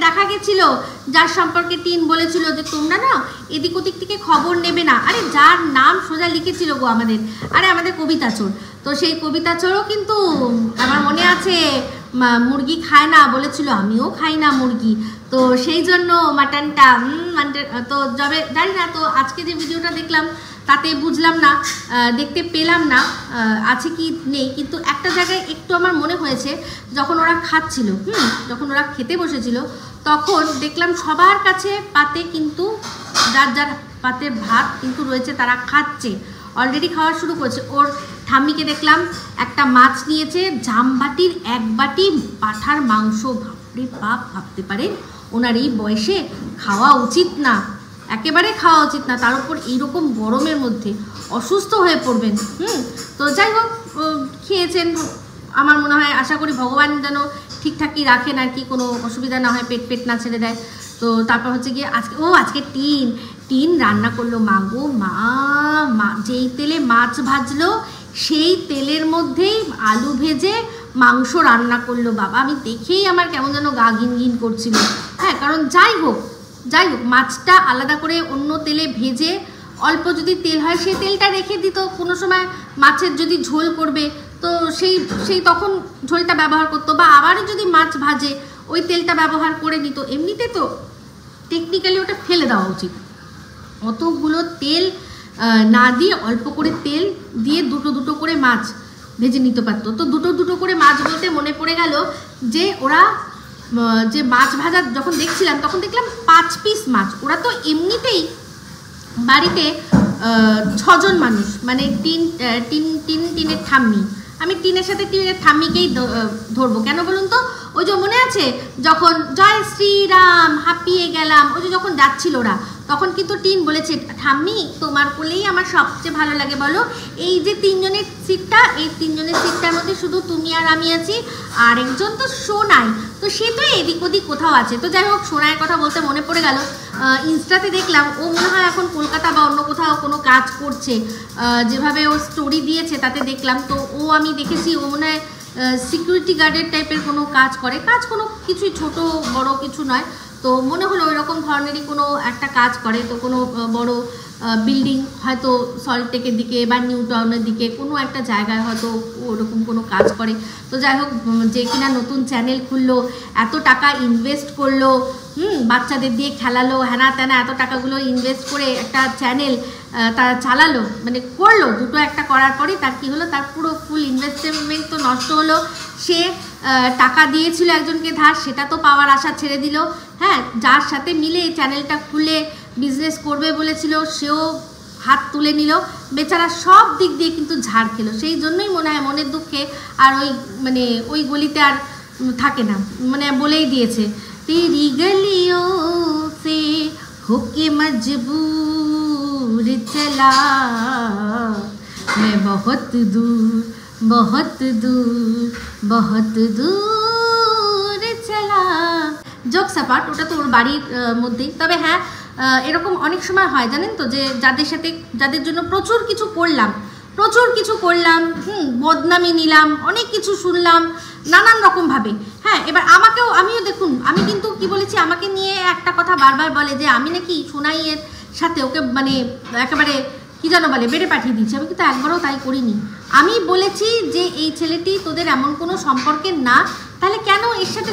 দেখা গেছিল যার সম্পর্কে টিন বলেছিল যে তোমরা না এদিক ওদিক থেকে খবর নেবে না, আরে যার নাম সোজা লিখেছিল গো আমাদের কবিতা চোর, তো সেই কবিতা চোরও কিন্তু আমার মনে আছে মুরগি খায় না বলেছিল, আমিও খাই না মুরগি, তো সেই জন্য মাটনটা তো যাবে জানি না। তো আজকে যে ভিডিওটা দেখলাম তাতে বুঝলাম না, দেখতে পেলাম না আছে কি নেই, কিন্তু একটা জায়গায় একটু আমার মনে হয়েছে যখন ওরা খাচ্ছিল, যখন ওরা খেতে বসেছিল তখন দেখলাম সবার কাছে পাতে কিন্তু যার যার পাতে ভাত কিন্তু রয়েছে, তারা খাচ্ছে, অলরেডি খাওয়া শুরু করেছে। ওর ঠাম্মিকে দেখলাম একটা মাছ নিয়েছে, জামবাটির 1 বাটি পাঁঠার মাংস। বাপরে বাপ, ভাবতে পারেন ওনার এই বয়সে খাওয়া উচিত না, একেবারে খাওয়া উচিত না, তার উপর এইরকম গরমের মধ্যে অসুস্থ হয়ে পড়বেন। তো যাই হোক খেয়েছেন, আমার মনে হয় আশা করি ভগবান যেন ঠিকঠাকই রাখেন আর কি, কোনো অসুবিধা না হয়, পেট না ছেড়ে দেয়। তো তারপর হচ্ছে গিয়ে আজকে টিন রান্না করলো। মা গো মা, যেই তেলে মাছ ভাজলো সেই তেলের মধ্যেই আলু ভেজে মাংস রান্না করলো। বাবা, আমি দেখেই আমার কেমন যেন গা ঘিন করছিল। হ্যাঁ, কারণ যাই হোক মাছটা আলাদা করে অন্য তেলে ভেজে, অল্প যদি তেল হয় সেই তেলটা রেখে দিত, কোনো সময় মাছের যদি ঝোল করবে তো সেই তখন ঝোলটা ব্যবহার করতো, বা আবারও যদি মাছ ভাজে ওই তেলটা ব্যবহার করে নিত। এমনিতে তো টেকনিক্যালি ওটা ফেলে দেওয়া উচিত। অতগুলো তেল না দিয়ে অল্প করে তেল দিয়ে দুটো করে মাছ ভেজে নিতে পারতো। তো দুটো করে মাছ বলতে মনে পড়ে গেল যে ওরা যে মাছ ভাজা যখন দেখছিলাম তখন দেখলাম 5 পিস মাছ। ওরা তো এমনিতেই বাড়িতে 6 জন মানুষ, মানে টিনের ঠাম্মি, আমি টিনের সাথে টিনের ঠাম্মিকেই ধরবো। কেন বলুন তো, ওই যে মনে আছে যখন জয় শ্রীরাম হাঁপিয়ে গেলাম, ওই যে যখন যাচ্ছিল ওরা, তখন কিন্তু টিন বলেছে, ঠাম্মি তোমার কোলেই আমার সবচেয়ে ভালো লাগে, বলো এই যে 3 জনের সিটটা, এই 3 জনের সিটটার মধ্যে শুধু তুমি আর আমি আছি, আর একজন তো সোনাই, তো সে তো এদিক ওদিক কোথাও আছে। তো যাই হোক, সোনাইয়ের কথা বলতে মনে পড়ে গেল, ইনস্টাতে দেখলাম ও মনে হয় এখন কলকাতা বা অন্য কোথাও কোনো কাজ করছে, যেভাবে ও স্টোরি দিয়েছে তাতে দেখলাম। তো আমি দেখেছি ও মনে হয় সিকিউরিটি গার্ডের টাইপের কোনো কাজ করে, কোনো কিছুই ছোট বড় কিছু নয়। তো মনে হলো ওই রকম ধরনেরই কোনো একটা কাজ করে। তো কোনো বড় বিল্ডিং হয়তো সল্টটেকের দিকে বা নিউ টাউনের দিকে কোনো একটা জায়গায় হয়তো ওরকম কোনো কাজ করে। তো যাই হোক, যে কিনা নতুন চ্যানেল খুললো, এত টাকা ইনভেস্ট করলো, বাচ্চাদের দিয়ে খেলালো, হ্যানা ত্যানা, এত টাকাগুলো ইনভেস্ট করে একটা চ্যানেল তারা চালালো, মানে করলো, দুটো একটা করার পরেই তার কী হলো, তার পুরো ফুল ইনভেস্টমেন্ট তো নষ্ট হলো। সে টাকা দিয়েছিল একজনকে ধার, সেটা তো পাওয়ার আশা ছেড়ে দিল। হ্যাঁ, যার সাথে মিলে এই চ্যানেলটা খুলে বিজনেস করবে বলেছিল সেও হাত তুলে নিল, বেচারা সব দিক দিয়ে কিন্তু ঝাড় খেলো। সেই জন্যই মনে হয় মনের দুঃখে আর ওই গলিতে আর থাকে না, মানে বলেই দিয়েছে, তেরি গলিও সে হোকে মজবুর চলা मैं बहुत दूर चला। জোকস অ্যাপার্ট, ওটা তো ওর বাড়ির মধ্যেই। তবে হ্যাঁ, এরকম অনেক সময় হয় জানেন তো, যে যাদের জন্য প্রচুর কিছু করলাম, বদনামি নিলাম, অনেক কিছু শুনলাম নানান রকমভাবে। হ্যাঁ, এবার আমিও দেখুন, আমি কিন্তু কি বলেছি, আমাকে নিয়ে একটা কথা বারবার বলে যে আমি নাকি সোনাইয়ের সাথে ওকে মানে একেবারে কি যেন বলে বেড়ে পাঠিয়ে দিচ্ছি। আমি কিন্তু একবারও তাই করিনি। আমি বলেছি যে এই ছেলেটি তোদের এমন কোনো সম্পর্কের না, তাহলে কেন এর সাথে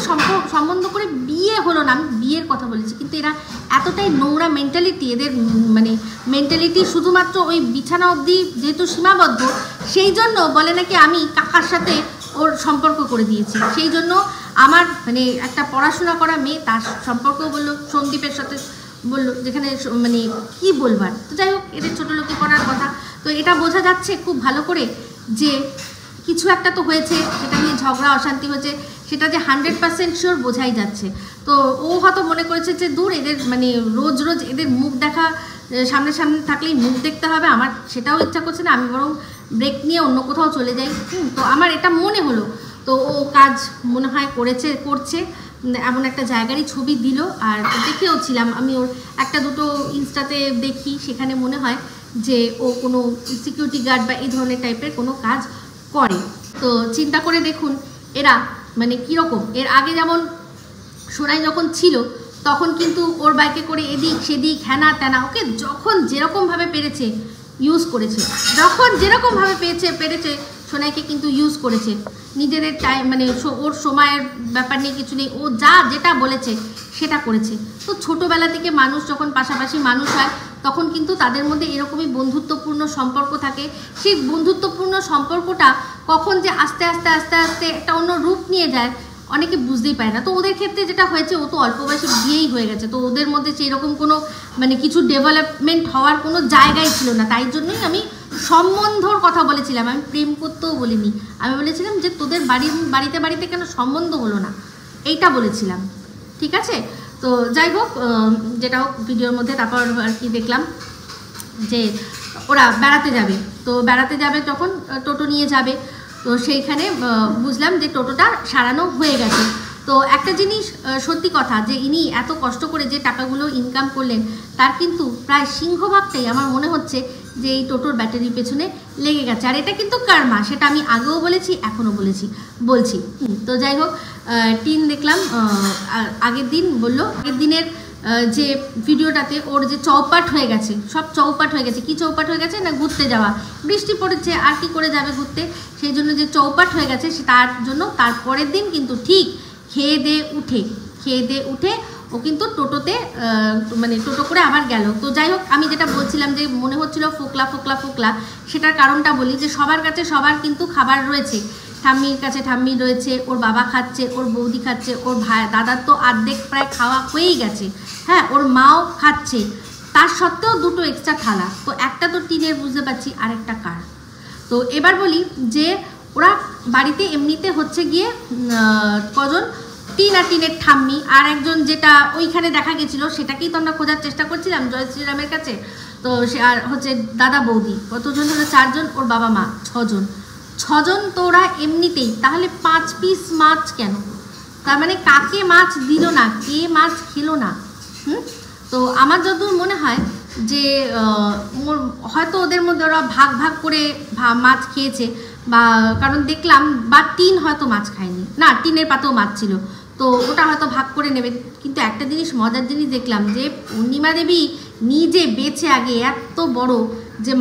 সম্বন্ধ করে বিয়ে হলো না। আমি বিয়ের কথা বলেছি, কিন্তু এরা এতটাই নোংরা মেন্টালিটি, এদের মানে মেন্টালিটি শুধুমাত্র ওই বিছানা অবধি যেহেতু সীমাবদ্ধ, সেই জন্য বলে নাকি আমি কাকার সাথে ওর সম্পর্ক করে দিয়েছি। সেই জন্য আমার মানে একটা পড়াশোনা করা মেয়ে, তার সম্পর্ক বললো সন্দীপের সাথে, বললো, যেখানে মানে কি বলবার। তো যাই হোক, এদের ছোটো লোকে করার কথা। তো এটা বোঝা যাচ্ছে খুব ভালো করে যে কিছু একটা তো হয়েছে, সেটা নিয়ে ঝগড়া অশান্তি হয়েছে, সেটা যে 100% শিওর বোঝাই যাচ্ছে। তো ও হয়তো মনে করেছে যে দূর, এদের মানে রোজ এদের মুখ দেখা, সামনে থাকলেই মুখ দেখতে হবে, আমার সেটাও ইচ্ছা করছে না, আমি বরং ব্রেক নিয়ে অন্য কোথাও চলে যাই। তো আমার এটা মনে হলো। তো ও কাজ মনে হয় করছে, এমন একটা জায়গারই ছবি দিল, আর দেখেও ছিলাম আমি, ওর একটা দুটো ইনস্টাতে দেখি, সেখানে মনে হয় যে ও কোনো সিকিউরিটি গার্ড বা এই ধরনের টাইপের কোনো কাজ করে। তো চিন্তা করে দেখুন এরা মানে কীরকম। এর আগে যেমন সোনাই যখন ছিল তখন কিন্তু ওর বাইকে করে এদিক সেদিক হ্যানা ত্যানা, ওকে যখন যেরকমভাবে পেরেছে ইউজ করেছে, যখন যেরকমভাবে পেরেছে সোনাইকে কিন্তু ইউজ করেছে নিজেদের টাইম, মানে ওর সময়ের ব্যাপার নিয়ে কিছু নেই, ও যা যেটা বলেছে সেটা করেছে। তো ছোটোবেলা থেকে মানুষ যখন পাশাপাশি মানুষ হয় তখন কিন্তু তাদের মধ্যে এরকমই বন্ধুত্বপূর্ণ সম্পর্ক থাকে। সেই বন্ধুত্বপূর্ণ সম্পর্কটা কখন যে আস্তে আস্তে আস্তে আস্তে একটা অন্য রূপ নিয়ে যায় অনেকে বুঝতেই পারে না। তো ওদের ক্ষেত্রে যেটা হয়েছে, ও তো অল্প বয়সে বিয়েই হয়ে গেছে, তো ওদের মধ্যে সেই রকম কোনো মানে কিছু ডেভেলপমেন্ট হওয়ার কোনো জায়গাই ছিল না। তাই জন্যই আমি সম্বন্ধর কথা বলেছিলাম, আমি প্রেম করতেও বলিনি। আমি বলেছিলাম যে তোদের বাড়িতে বাড়িতে কেন সম্বন্ধ হলো না, এইটা বলেছিলাম, ঠিক আছে। তো যাই হোক, যেটা হোক ভিডিওর মধ্যে তারপর আর কি দেখলাম যে ওরা বেড়াতে যাবে। তো বেড়াতে যাবে যখন টোটো নিয়ে যাবে, তো সেইখানে বুঝলাম যে টোটোটা সারানো হয়ে গেছে। তো একটা জিনিস সত্যি কথা, যে ইনি এত কষ্ট করে যে টাকাগুলো ইনকাম করলেন তার কিন্তু প্রায় সিংহভাগটাই আমার মনে হচ্ছে যে এই টোটোর ব্যাটারির পেছনে লেগে গেছে। আর এটা কিন্তু কারমা, সেটা আমি আগেও বলেছি, এখনও বলছি। তো যাই হোক, টিন দেখলাম আগের দিন বললো, আগের দিনের যে ভিডিওটাতে ওর যে চৌপাট হয়ে গেছে, সব চৌপাট হয়ে গেছে। কি চৌপাট হয়ে গেছে না, ঘুরতে যাওয়া, বৃষ্টি পড়েছে আর কি করে যাবে ঘুরতে, সেই জন্য যে চৌপাট হয়ে গেছে তার জন্য তার পরের দিন কিন্তু ঠিক খেয়ে দিয়ে উঠে ও কিন্তু টোটোতে মানে টোটো করে আবার গেল। তো যাই হোক, আমি যেটা বলছিলাম যে মনে হচ্ছিল ফোকলা, সেটার কারণটা বলি যে সবার কাছে সবার কিন্তু খাবার রয়েছে। ঠাম্মির কাছে ঠাম্মি রয়েছে, ওর বাবা খাচ্ছে, ওর বৌদি খাচ্ছে, ওর ভাই দাদার তো অর্ধেক প্রায় খাওয়া হয়েই গেছে, হ্যাঁ, ওর মাও খাচ্ছে, তার সত্ত্বেও দুটো এক্সট্রা থালা। তো একটা তো টিনের বুঝতে পারছি, আরেকটা কার। তো এবার বলি যে ওরা বাড়িতে এমনিতে হচ্ছে গিয়ে কজন, টিন আর টিনের ঠাম্মি, আর একজন যেটা ওইখানে দেখা গেছিলো সেটাকেই তো আমরা খোঁজার চেষ্টা করছিলাম জয় শ্রীরামের কাছে। তো সে আর হচ্ছে দাদা বৌদি, কতজন হলো, 4 জন, ওর বাবা মা 6 জন। তো ওরা এমনিতেই তাহলে 5 পিস মাছ কেন? তার মানে কাকে মাছ দিল না, কে মাছ খেলো না? তো আমার যতদূর মনে হয় যে হয়তো ওদের মধ্যে ওরা ভাগ করে মাছ খেয়েছে, বা কারণ দেখলাম বা টিন হয়তো মাছ খায়নি, না টিনের পাতেও মাছ ছিল, তো ওটা হয়তো ভাগ করে নেবে। কিন্তু একটা জিনিস, মজার জিনিস দেখলাম যে পূর্ণিমা দেবী নিজে বেছে আগে এত বড় যে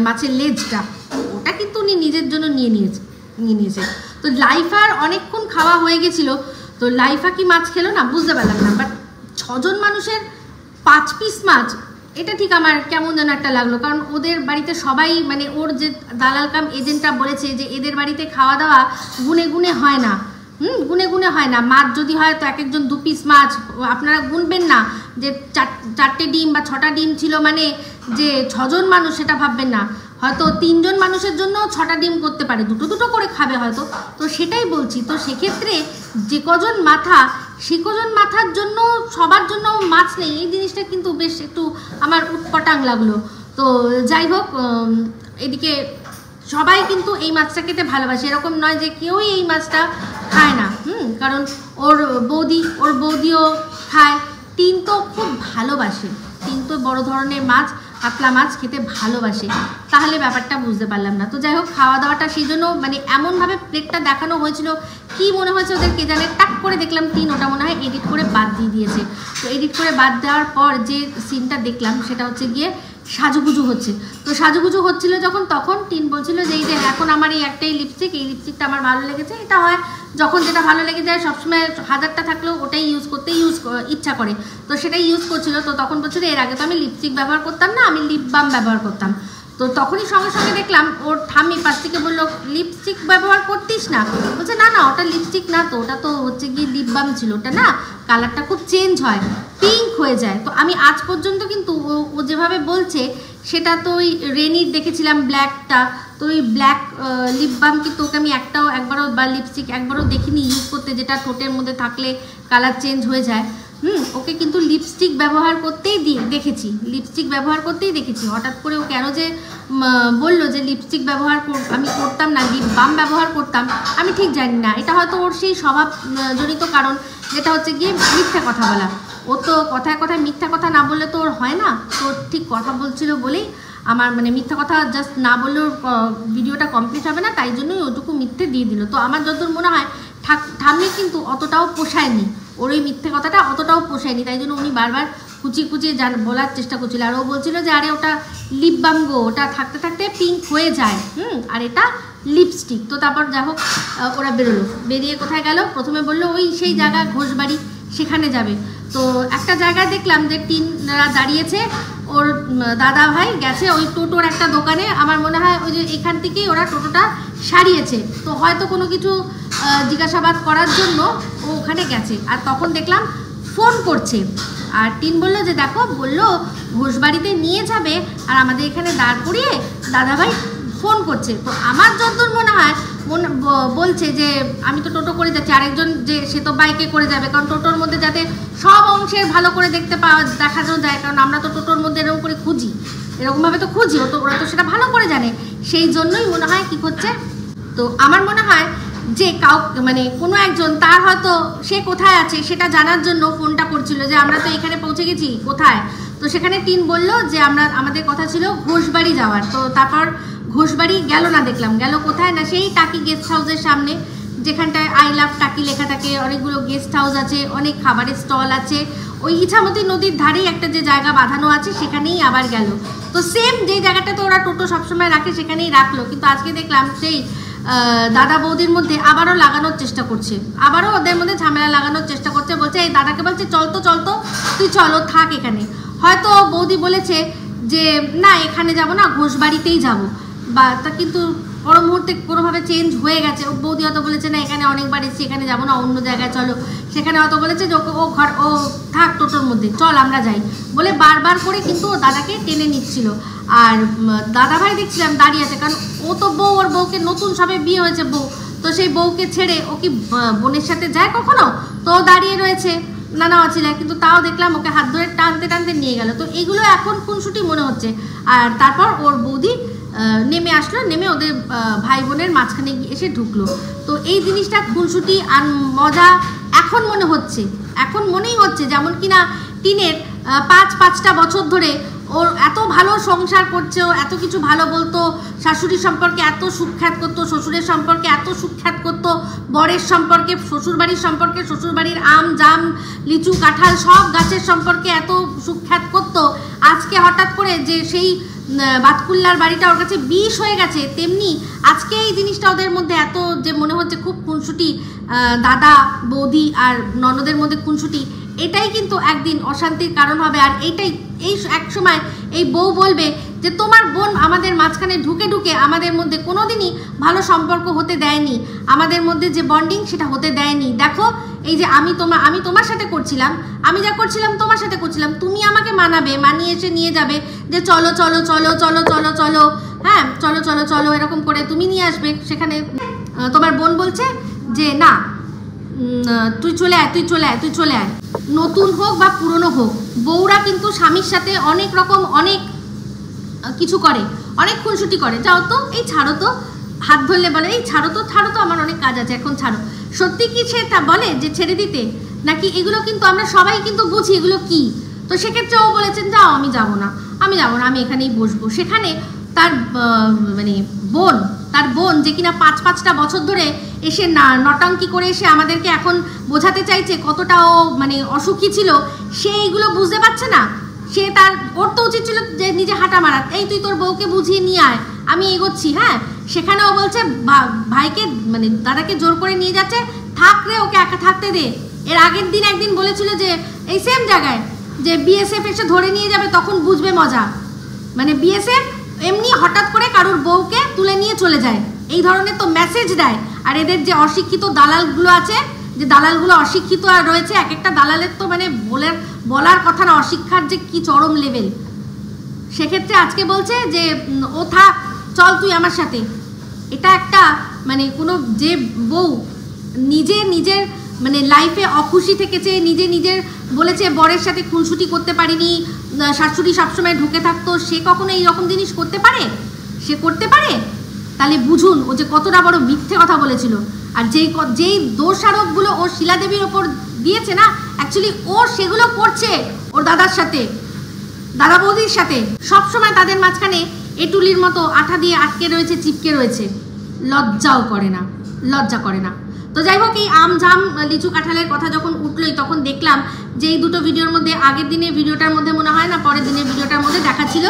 মাছের লেজটা, ওটা কিন্তু উনি নিজের জন্য নিয়ে নিয়েছে। তো লাইফার অনেকক্ষণ খাওয়া হয়ে গেছিলো, তো লাইফা কি মাছ খেলো না বুঝতে পারলাম না। বাট 6 জন মানুষের 5 পিস মাছ, এটা ঠিক আমার কেমন যেন একটা লাগলো। কারণ ওদের বাড়িতে সবাই, মানে ওর যে দালাল কাম এজেন্টটা বলেছে যে এদের বাড়িতে খাওয়া দাওয়া গুনে হয় না, গুনে হয় না। মাছ যদি হয় তো এক একজন 2 পিস মাছ, আপনারা গুনবেন না যে 4টে ডিম বা 6টা ডিম ছিল মানে যে 6 জন মানুষ, সেটা ভাববেন না। হয়তো 3 জন মানুষের জন্য 6টা ডিম করতে পারে, দুটো করে খাবে হয়তো। তো সেটাই বলছি, তো সেক্ষেত্রে যে কজন মাথা, সে কজন মাথার জন্য সবার জন্য মাছ নেই, এই জিনিসটা কিন্তু বেশ একটু আমার উটপটাং লাগলো। তো যাই হোক, এদিকে সবাই কিন্তু এই মাছটা খেতে ভালোবাসে, এরকম নয় যে কেউই এই মাছটা খায় না। কারণ ওর বৌদিও খায়, টিন তো খুব ভালোবাসে, টিন তো বড় ধরনের মাছ, কাতলা মাছ খেতে ভালোবাসে। তাহলে ব্যাপারটা বুঝতে পারলাম না। তো যাই হোক, খাওয়া দাওয়াটা সেই জন্য মানে এমনভাবে প্লেটটা দেখানো হয়েছিল, কি মনে হয়েছে ওদের কে জানে, টাক করে দেখলাম টিন ওটা মনে হয় এডিট করে বাদ দিয়ে দিয়েছে। তো এডিট করে বাদ দেওয়ার পর যে সিনটা দেখলাম সেটা হচ্ছে গিয়ে সাজুগুজু হচ্ছে। তো সাজুগুজু হচ্ছিল যখন, তখন টিন বলছিল যে এই যে এখন আমার এই একটাই লিপস্টিক, এই লিপস্টিকটা আমার ভালো লেগেছে। এটা হয় যখন যেটা ভালো লেগে যায়, সবসময় 1000টা থাকলেও ওটাই ইউজ করতে ইচ্ছা করে, তো সেটাই ইউজ করছিল। তো তখন বলছিল এর আগে তো আমি লিপস্টিক ব্যবহার করতাম না, আমি লিপ বাম ব্যবহার করতাম। তো তখনই সঙ্গে সঙ্গে দেখলাম ওর ঠাম্মি পাশ থেকে বললো লিপস্টিক ব্যবহার করতিস না, বলছে না ওটা লিপস্টিক না, তো ওটা তো হচ্ছে গিয়ে লিপ বাম ছিল, ওটা না কালারটা খুব চেঞ্জ হয়, পিঙ্ক হয়ে যায়। তো আমি আজ পর্যন্ত কিন্তু ও যেভাবে বলছে সেটা তো ওই রেনির দেখেছিলাম ব্ল্যাকটা, তো ওই ব্ল্যাক লিপ বাম কিন্তু ওকে আমি একবারও বা লিপস্টিক একবারও দেখিনি ইউজ করতে, যেটা ঠোঁটের মধ্যে থাকলে কালার চেঞ্জ হয়ে যায়। ওকে কিন্তু লিপস্টিক ব্যবহার করতেই দেখেছি। হঠাৎ করে ও কেন যে বললো যে লিপস্টিক ব্যবহার আমি করতাম না, লিপ বাম ব্যবহার করতাম, আমি ঠিক জানি না। এটা হয়তো ওর সেই স্বভাবজনিত কারণ, যেটা হচ্ছে গিয়ে মিথ্যা কথা বলা। ও তো কথায় কথায় মিথ্যা কথা না বললে তো ওর হয় না, তো ঠিক কথা বলছিল বলেই আমার মানে মিথ্যা কথা জাস্ট না বললেও ভিডিওটা কমপ্লিট হবে না, তাই জন্যই ওটুকু মিথ্যে দিয়ে দিল। তো আমার যতদূর মনে হয় ঠাম্মি কিন্তু অতটাও পোষায়নি, ওর ওই মিথ্যে কথাটা অতটাও পোষায়নি, তাই জন্য উনি বারবার কুচিয়ে বলার চেষ্টা করছিল। আর ও বলছিল যে আরে ওটা লিপ বাম গো, ওটা থাকতে থাকতে পিঙ্ক হয়ে যায়, আর এটা লিপস্টিক। তো তারপর যা হোক ওরা বেরোলো, বেরিয়ে কোথায় গেল, প্রথমে বললো ওই সেই জায়গা ঘোষবাড়ি সেখানে যাবে। তো একটা জায়গায় দেখলাম যে টিনরা দাঁড়িয়েছে, ওর দাদা ভাই গেছে ওই টোটোর একটা দোকানে, আমার মনে হয় ওই যে এখান থেকেই ওরা টোটোটা সারিয়েছে, তো হয়তো কোনো কিছু জিজ্ঞাসাবাদ করার জন্য ও ওখানে গেছে। আর তখন দেখলাম ফোন করছে, আর টিন বললো যে দেখো, বললো ঘোষবাড়িতে নিয়ে যাবে আর আমাদের এখানে দাঁড় করিয়ে দাদাভাই ফোন করছে। তো আমার যতদূর মনে হয় বলছে যে আমি তো টোটো করে যাচ্ছি, আরেকজন যে সে তো বাইকে করে যাবে, কারণ টোটোর মধ্যে যাতে সব অংশের ভালো করে দেখানো যায়, কারণ আমরা তো টোটোর মধ্যে এরকম করে খুঁজি, এরকমভাবে তো খুঁজি, ওরা তো সেটা ভালো করে জানে, সেই জন্যই মনে হয় কী করছে। তো আমার মনে হয় যে মানে কোনো একজন তার হয়তো সে কোথায় আছে সেটা জানার জন্য ফোনটা করছিল, যে আমরা তো এখানে পৌঁছে গেছি কোথায়। তো সেখানে টিন বলল যে আমাদের কথা ছিল ঘোষবাড়ি যাওয়ার। তো তারপর ঘোষবাড়ি গেল না, দেখলাম গেল কোথায় না সেই টাকি গেস্ট হাউসের সামনে, যেখানটায় আই লাভ টাকি লেখা থাকে, অনেকগুলো গেস্ট হাউস আছে, অনেক খাবারের স্টল আছে, ওই ইছামতি নদীর ধারেই একটা যে জায়গা বাঁধানো আছে সেখানেই আবার গেল। তো সেম যেই জায়গাটাতে ওরা টোটো সবসময় রাখে সেখানেই রাখলো, কিন্তু আজকে দেখলাম সেই দাদা বৌদির মধ্যে আবারও লাগানোর চেষ্টা করছে, আবারও ওদের মধ্যে ঝামেলা লাগানোর চেষ্টা করছে। বলছে এই দাদাকে বলছে চল তো তুই চলো থাক এখানে। হয়তো বৌদি বলেছে যে না এখানে যাব না, ঘোষবাড়িতেই যাব, বা তা কিন্তু পর মুহূর্তে কোনোভাবে চেঞ্জ হয়ে গেছে। বৌদি হয়তো বলেছে না এখানে অনেকবার এসেছি, এখানে যাবো না, অন্য জায়গায় চলো। সেখানে হয়তো বলেছে যে ও থাক টোটোর মধ্যে, চল আমরা যাই বলে বারবার করে কিন্তু ও দাদাকে টেনে নিচ্ছিল। আর দাদাভাই দেখছিলাম দাঁড়িয়ে আছে, কারণ ও তো বউ, ওর বউকে নতুন সবে বিয়ে হয়েছে বউ, তো সেই বউকে ছেড়ে ও কি বোনের সাথে যায় কখনো, তো দাঁড়িয়ে রয়েছে নানা অচিলায়, কিন্তু তাও দেখলাম ওকে হাত ধরে টানতে টানতে নিয়ে গেল। তো এগুলো এখন খুনসুটি মনে হচ্ছে। আর তারপর ওর বৌদি নেমে আসলো, নেমে ওদের ভাই বোনের মাঝখানে গিয়ে এসে ঢুকলো। তো এই জিনিসটা খুনসুটি আর মজা এখন মনেই হচ্ছে যেমন কিনা টিনের পাঁচটা বছর ধরে ওর এত ভালো সংসার করছে, ও এত কিছু ভালো বলতো, শাশুড়ির সম্পর্কে এত সুখ্যাত করতো, শ্বশুরের সম্পর্কে এত সুখ্যাত করতো, বরের সম্পর্কে, শ্বশুরবাড়ির সম্পর্কে, শ্বশুরবাড়ির আম জাম লিচু কাঁঠাল সব গাছের সম্পর্কে এত সুখ্যাত করতো। আজকে হঠাৎ করে যে সেই বাতকুল্লার বাড়িটা ওর কাছে বিষ হয়ে গেছে, তেমনি আজকে এই জিনিসটা ওদের মধ্যে এত যে মনে হচ্ছে খুব খুনসুটি, দাদা বৌদি আর ননদের মধ্যে খুনসুটি, এটাই কিন্তু একদিন অশান্তির কারণ হবে। আর এই এক সময় এই বউ বলবে যে তোমার বোন আমাদের মাঝখানে ঢুকে ঢুকে আমাদের মধ্যে কোনোদিনই ভালো সম্পর্ক হতে দেয়নি, আমাদের মধ্যে যে বন্ডিং সেটা হতে দেয়নি। দেখো এই যে আমি তোমার সাথে করছিলাম, আমি যা করছিলাম তোমার সাথে করছিলাম, তুমি আমাকে মানিয়ে এসে নিয়ে যাবে যে চলো চলো চলো চলো চলো চলো, হ্যাঁ চলো চলো চলো এরকম করে তুমি নিয়ে আসবে। সেখানে তোমার বোন বলছে যে না তুই চলে আয়, নতুন হোক বা পুরনো হোক, বউরা কিন্তু স্বামীর সাথে অনেক রকম অনেক কিছু করে, অনেক খুনসুটি করে। যাও তো, এই ছাড়ো তো, হাত ধরলে বলে এই ছাড়ো তো আমার অনেক কাজ আছে এখন ছাড়ো। সত্যি কি সে তা বলে যে ছেড়ে দিতে, নাকি এগুলো কিন্তু আমরা সবাই কিন্তু বুঝি এগুলো কি। তো সেক্ষেত্রে ও বলেছেন যাও আমি যাব না, আমি এখানেই বসবো। সেখানে তার মানে তার বোন যে কিনা পাঁচটা বছর ধরে এসে নটাঙ্কি করে এসে আমাদেরকে এখন বোঝাতে চাইছে কতটা ও মানে অসুখী ছিল, সে এইগুলো বুঝতে পারছে না। সে ওর তো উচিত ছিল যে নিজে হাঁটা মারা, এই তুই তোর বউকে বুঝিয়ে নিয়ে আয়, আমি এগোচ্ছি। হ্যাঁ, সেখানে ও বলছে ভাইকে মানে দাদাকে জোর করে নিয়ে যাচ্ছে, থাক রে ওকে একা থাকতে দে। এর আগের দিন একদিন বলেছিল যে এই সেম জায়গায় যে বিএসএফ এসে ধরে নিয়ে যাবে, তখন বুঝবে মজা। মানে বিএসএফ এমনি হঠাৎ করে কারোর বউকে তুলে নিয়ে চলে যায়, এই ধরনের তো মেসেজ দেয়। আর এদের যে অশিক্ষিত দালালগুলো আছে, যে দালালগুলো অশিক্ষিত আর রয়েছে, এক একটা দালালের তো মানে বলার কথা না, অশিক্ষার যে কি চরম লেভেল। সেক্ষেত্রে আজকে বলছে যে ও থাক, চল তুই আমার সাথে। এটা একটা মানে কোনো যে বউ নিজের মানে লাইফে অখুশি থেকেছে, নিজের বলেছে বরের সাথে খুনসুটি করতে পারিনি, শাশুড়ি সবসময় ঢুকে থাকতো, সে কখনো এইরকম জিনিস করতে পারে? সে করতে পারে? তাহলে বুঝুন ও যে কতটা বড় মিথ্যে কথা বলেছিল। আর যেই দোষারোপগুলো ও শিলাদেবীর ওপর দিয়েছে না, অ্যাকচুয়ালি ও সেগুলো করছে ওর দাদার সাথে, দাদা বৌদির সাথে, সবসময় তাদের মাঝখানে এটুলির মতো আঠা দিয়ে আটকে রয়েছে, চিপকে রয়েছে, লজ্জা করে না। তো যাই হোক, এই আম জাম লিচু কাঁঠালের কথা যখন উঠলোই, তখন দেখলাম যে এই দুটো ভিডিওর মধ্যে আগের দিনের ভিডিওটার মধ্যে মনে হয় না, পরের দিনের ভিডিওটার মধ্যে দেখাচ্ছিল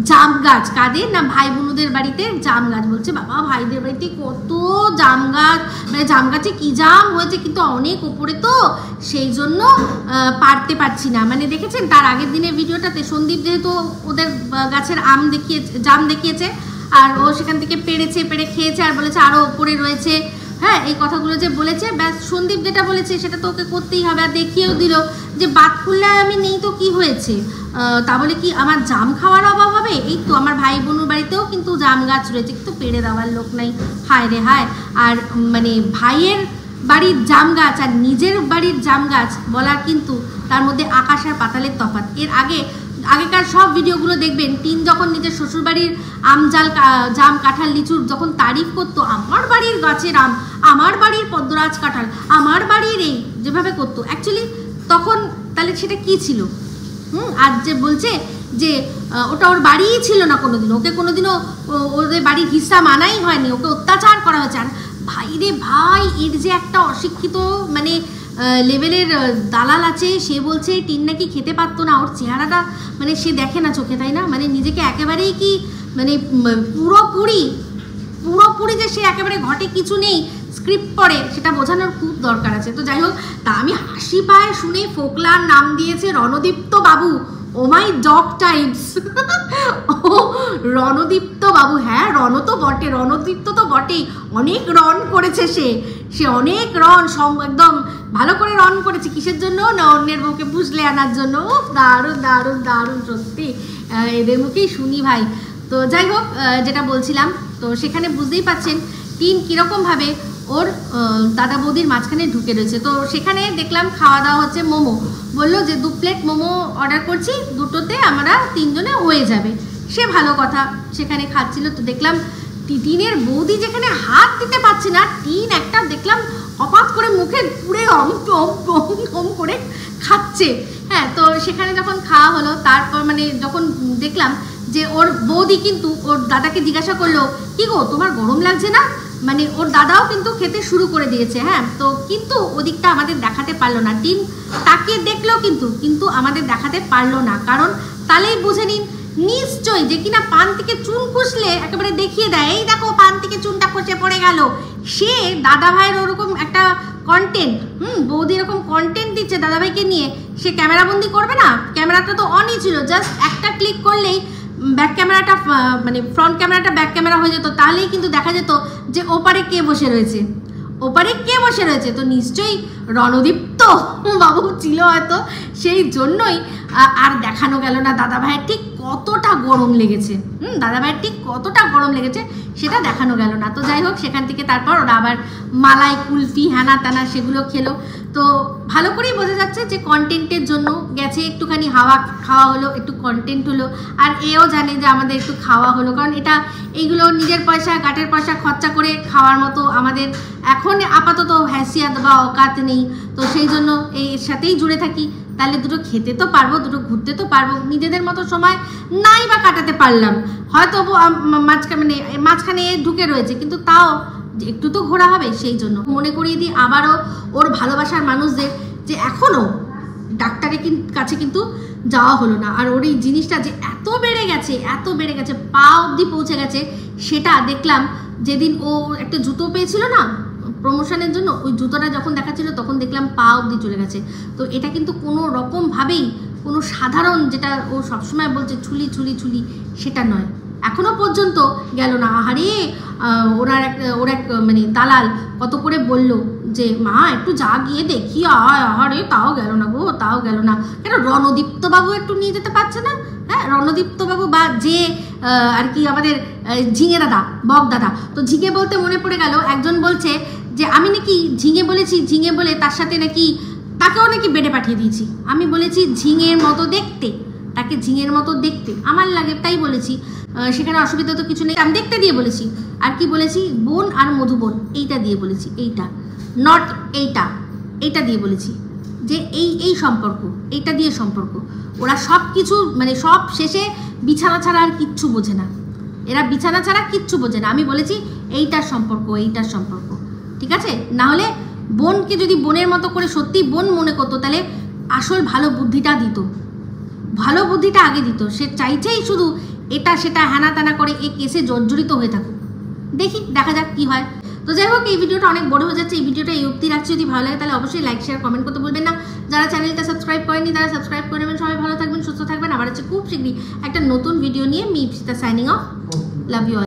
জাম গাছ, কাদের না ভাই বোনদের বাড়িতে জাম গাছ। বলছে বাবা ভাইদের বাড়িতে কত জাম গাছ, মানে জাম গাছে কি জাম হয়েছে, কিন্তু অনেক উপরে তো সেই জন্য পারতে পারছি না। মানে দেখেছেন তার আগের দিনের ভিডিওটাতে সন্দীপ যেহেতু ওদের গাছের জাম দেখিয়েছে, আর ও সেখান থেকে পেড়ে খেয়েছে, আর বলেছে আরও ওপরে রয়েছে। হ্যাঁ, এই কথাগুলো যে বলেছে, ব্যাস সন্দীপ যেটা বলেছে সেটা তো ওকে করতেই হবে। আর দেখিয়েও দিল যে বাতকুল্লায় আমি নেই তো কি হয়েছে, তা বলে কি আমার জাম খাওয়ার অভাব হবে? এই তো আমার ভাই বোনের বাড়িতেও কিন্তু জাম গাছ রয়েছে, কিন্তু পেড়ে দেওয়ার লোক নাই। হায় রে হায়। আর মানে ভাইয়ের বাড়ির জাম গাছ আর নিজের বাড়ির জাম গাছ বলার কিন্তু তার মধ্যে আকাশ আর পাতালের তফাৎ। এর আগেকার সব ভিডিওগুলো দেখবেন, টিন যখন নিজের শ্বশুরবাড়ির জাম কাঁঠাল লিচুর যখন তারিফ করতো, আমার বাড়ির গাছের আম, আমার বাড়ির পদ্মরাজ কাঁঠাল, আমার বাড়ির এই যেভাবে করতো, অ্যাকচুয়ালি তখন তাহলে সেটা কি ছিল? আর যে বলছে যে ওটা ওর বাড়িই ছিল না কোনোদিন, ওকে কোনোদিনও ওদের বাড়ির হিস্সা মানাই হয়নি, ওকে অত্যাচার করা হয়েছে। আর ভাই রে ভাই, এর যে একটা অশিক্ষিত মানে লেভেলের দালাল আছে, সে বলছে টিন নাকি খেতে পারতো না। ওর চেহারাটা মানে সে দেখে না চোখে, তাই না? মানে নিজেকে একেবারেই কি মানে পুরোপুরি যে সে একেবারে ঘটে কিছু নেই, স্ক্রিপ্ট পড়ে, সেটা বোঝানোর খুব দরকার আছে। তো যাই হোক, তা আমি হাসি পায় শুনে ফোকলার নাম দিয়েছে রণদীপ্ত বাবু। ও মাই ডগ টাইপস। ও রণদীপ্ত বাবু, হ্যাঁ রণ তো বটে, রণদীপ্ত তো বটেই। অনেক রন করেছে সে অনেক রন, একদম ভালো করে রন করেছে। কিসের জন্য? না অন্যের বউকে বুঝলে আনার জন্য। ও দারুণ দারুণ দারুণ, সত্যি এদের মুখেই শুনি ভাই। তো যাই হোক, যেটা বলছিলাম, তো সেখানে বুঝতেই পাচ্ছেন টিন কীরকমভাবে ওর দাদা বৌদির মাঝখানে ঢুকে রয়েছে। তো সেখানে দেখলাম খাওয়া দাওয়া হচ্ছে, মোমো বললো যে 2 প্লেট মোমো অর্ডার করছি, দুটোতে আমরা 3 জনে হয়ে যাবে। সে ভালো কথা, সেখানে খাচ্ছিল। তো দেখলাম টিনের বৌদি যেখানে হাত দিতে পারছে না, টিন একটা দেখলাম হঠাৎ করে মুখে পুরে অম করে খাচ্ছে। হ্যাঁ, তো সেখানে যখন খাওয়া হলো, তারপর মানে যখন দেখলাম যে ওর বৌদি কিন্তু ওর দাদাকে জিজ্ঞাসা করলো, কি গো তোমার গরম লাগছে না? মানে ওর দাদাও কিন্তু খেতে শুরু করে দিয়েছে। হ্যাঁ, তো কিন্তু ওদিকটা আমাদের দেখাতে পারলো না। টিন তাকিয়ে দেখলো কিন্তু আমাদের দেখাতে পারলো না, কারণ তাহলেই বুঝে নিন নিশ্চয়ই যে কিনা পান থেকে চুন খুঁজলে একেবারে দেখিয়ে দেয়, এই দেখো পান থেকে চুনটা খসে পড়ে গেল। সে দাদা ভাইয়ের ওরকম একটা কন্টেন্ট, বৌদি এরকম কন্টেন্ট দিচ্ছে দাদাভাইকে নিয়ে, সে ক্যামেরাবন্দি করবে না? ক্যামেরাটা তো অনই ছিল, জাস্ট একটা ক্লিক করলেই ব্যাক ক্যামেরাটা মানে ফ্রন্ট ক্যামেরাটা ব্যাক ক্যামেরা হয়ে যেত, তাহলেই কিন্তু দেখা যেত যে ওপারে কে বসে রয়েছে। তো নিশ্চয়ই রণদীপ্ত বাবু ছিল হয়তো, সেই জন্যই আর দেখানো গেল না দাদাভাইয়ের ঠিক কতটা গরম লেগেছে, সেটা দেখানো গেল না। তো যাই হোক, সেখান থেকে তারপর ওরা আবার মালাই কুলফি হ্যানা টানা সেগুলো খেলো। তো ভালো করেই বোঝা যাচ্ছে যে কন্টেন্টের জন্য গেছে, একটুখানি খাওয়া হলো, একটু কন্টেন্ট হলো, আর এও জানে যে আমাদের একটু খাওয়া হলো, কারণ এইগুলো নিজের পয়সা গাটের পয়সা খরচা করে খাওয়ার মতো আমাদের এখন আপাতত হ্যাসিয়াত বা অকাত নেই। তো সেই জন্য এর সাথেই জুড়ে থাকি, তাহলে দুটো খেতে তো পারবো, দুটো ঘুরতে তো পারবো, নিজেদের মতো সময় নাই বা কাটাতে পারলাম, হয়তো মাঝখানে ঢুকে রয়েছে, কিন্তু তাও একটু তো ঘোরা হবে। সেই জন্য মনে করিয়ে দিই আবারও ওর ভালোবাসার মানুষদের যে এখনও ডাক্তারের কাছে কিন্তু যাওয়া হলো না। আর ওর এই জিনিসটা যে এত বেড়ে গেছে পা অবধি পৌঁছে গেছে, সেটা দেখলাম যেদিন ও একটা জুতো পেয়েছিল না প্রমোশনের জন্য, ওই জুতোটা যখন দেখাচ্ছিল তখন দেখলাম পা অবধি চলে গেছে। তো এটা কিন্তু কোনো রকমভাবেই কোনো সাধারণ, যেটা ও সবসময় বলছে ছুলি সেটা নয়, এখনো পর্যন্ত গেল না। আরে ওর এক মানে দালাল কত করে বলল যে মা একটু যা গিয়ে দেখি, আরে তাও গেল না। কেন রণদীপ্তবাবু একটু নিয়ে যেতে পারছে না? হ্যাঁ, রণদীপ্তবাবু বা যে আর কি আমাদের ঝিঙে দাদা, বক দাদা। তো ঝিঙে বলতে মনে পড়ে গেল, একজন বলছে যে আমি নাকি ঝিঙে বলেছি, ঝিঙে বলে তার সাথে নাকি তাকেও নাকি বেডে পাঠিয়ে দিয়েছি। আমি বলেছি ঝিঙের মতো দেখতে, তাকে ঝিঙের মতো দেখতে আমার লাগে, তাই বলেছি। সেখানে অসুবিধা তো কিছু নেই, আমি দেখতে দিয়ে বলেছি। আর কি বলেছি? বোন আর মধুবোন, এইটা দিয়ে বলেছি, এইটা নট এইটা দিয়ে বলেছি যে এই সম্পর্ক, এইটা দিয়ে সম্পর্ক। ওরা সব কিছু মানে সব শেষে বিছানা ছাড়া আর কিচ্ছু বোঝে না, এরা বিছানা ছাড়া কিচ্ছু বোঝে না। আমি বলেছি এইটার সম্পর্ক, ঠিক আছে? না হলে বোনকে যদি বোনের মতো করে সত্যি বোন মনে করতো, তাহলে আসল ভালো বুদ্ধিটা দিত, ভালো বুদ্ধিটা আগে দিত। সে চাইছেই শুধু এটা সেটা হ্যানা ত্যানা করে এই কেসে জর্জরিত হয়ে থাকুক। দেখি, দেখা যাক কি হয়। তো যাই হোক, এই ভিডিওটা অনেক বড় হয়ে যাচ্ছে, এই ভিডিওটা এই অবধি রাখছি। যদি ভালো লাগে তাহলে অবশ্যই লাইক শেয়ার কমেন্ট করতে ভুলবেন না। যারা চ্যানেলটা সাবস্ক্রাইব করেননি তারা সাবস্ক্রাইব করে নেবেন। সবাই ভালো থাকবেন, সুস্থ থাকবেন। আবার হচ্ছে খুব শীঘ্রই একটা নতুন ভিডিও নিয়ে। Me Ipsita signing off. Love you.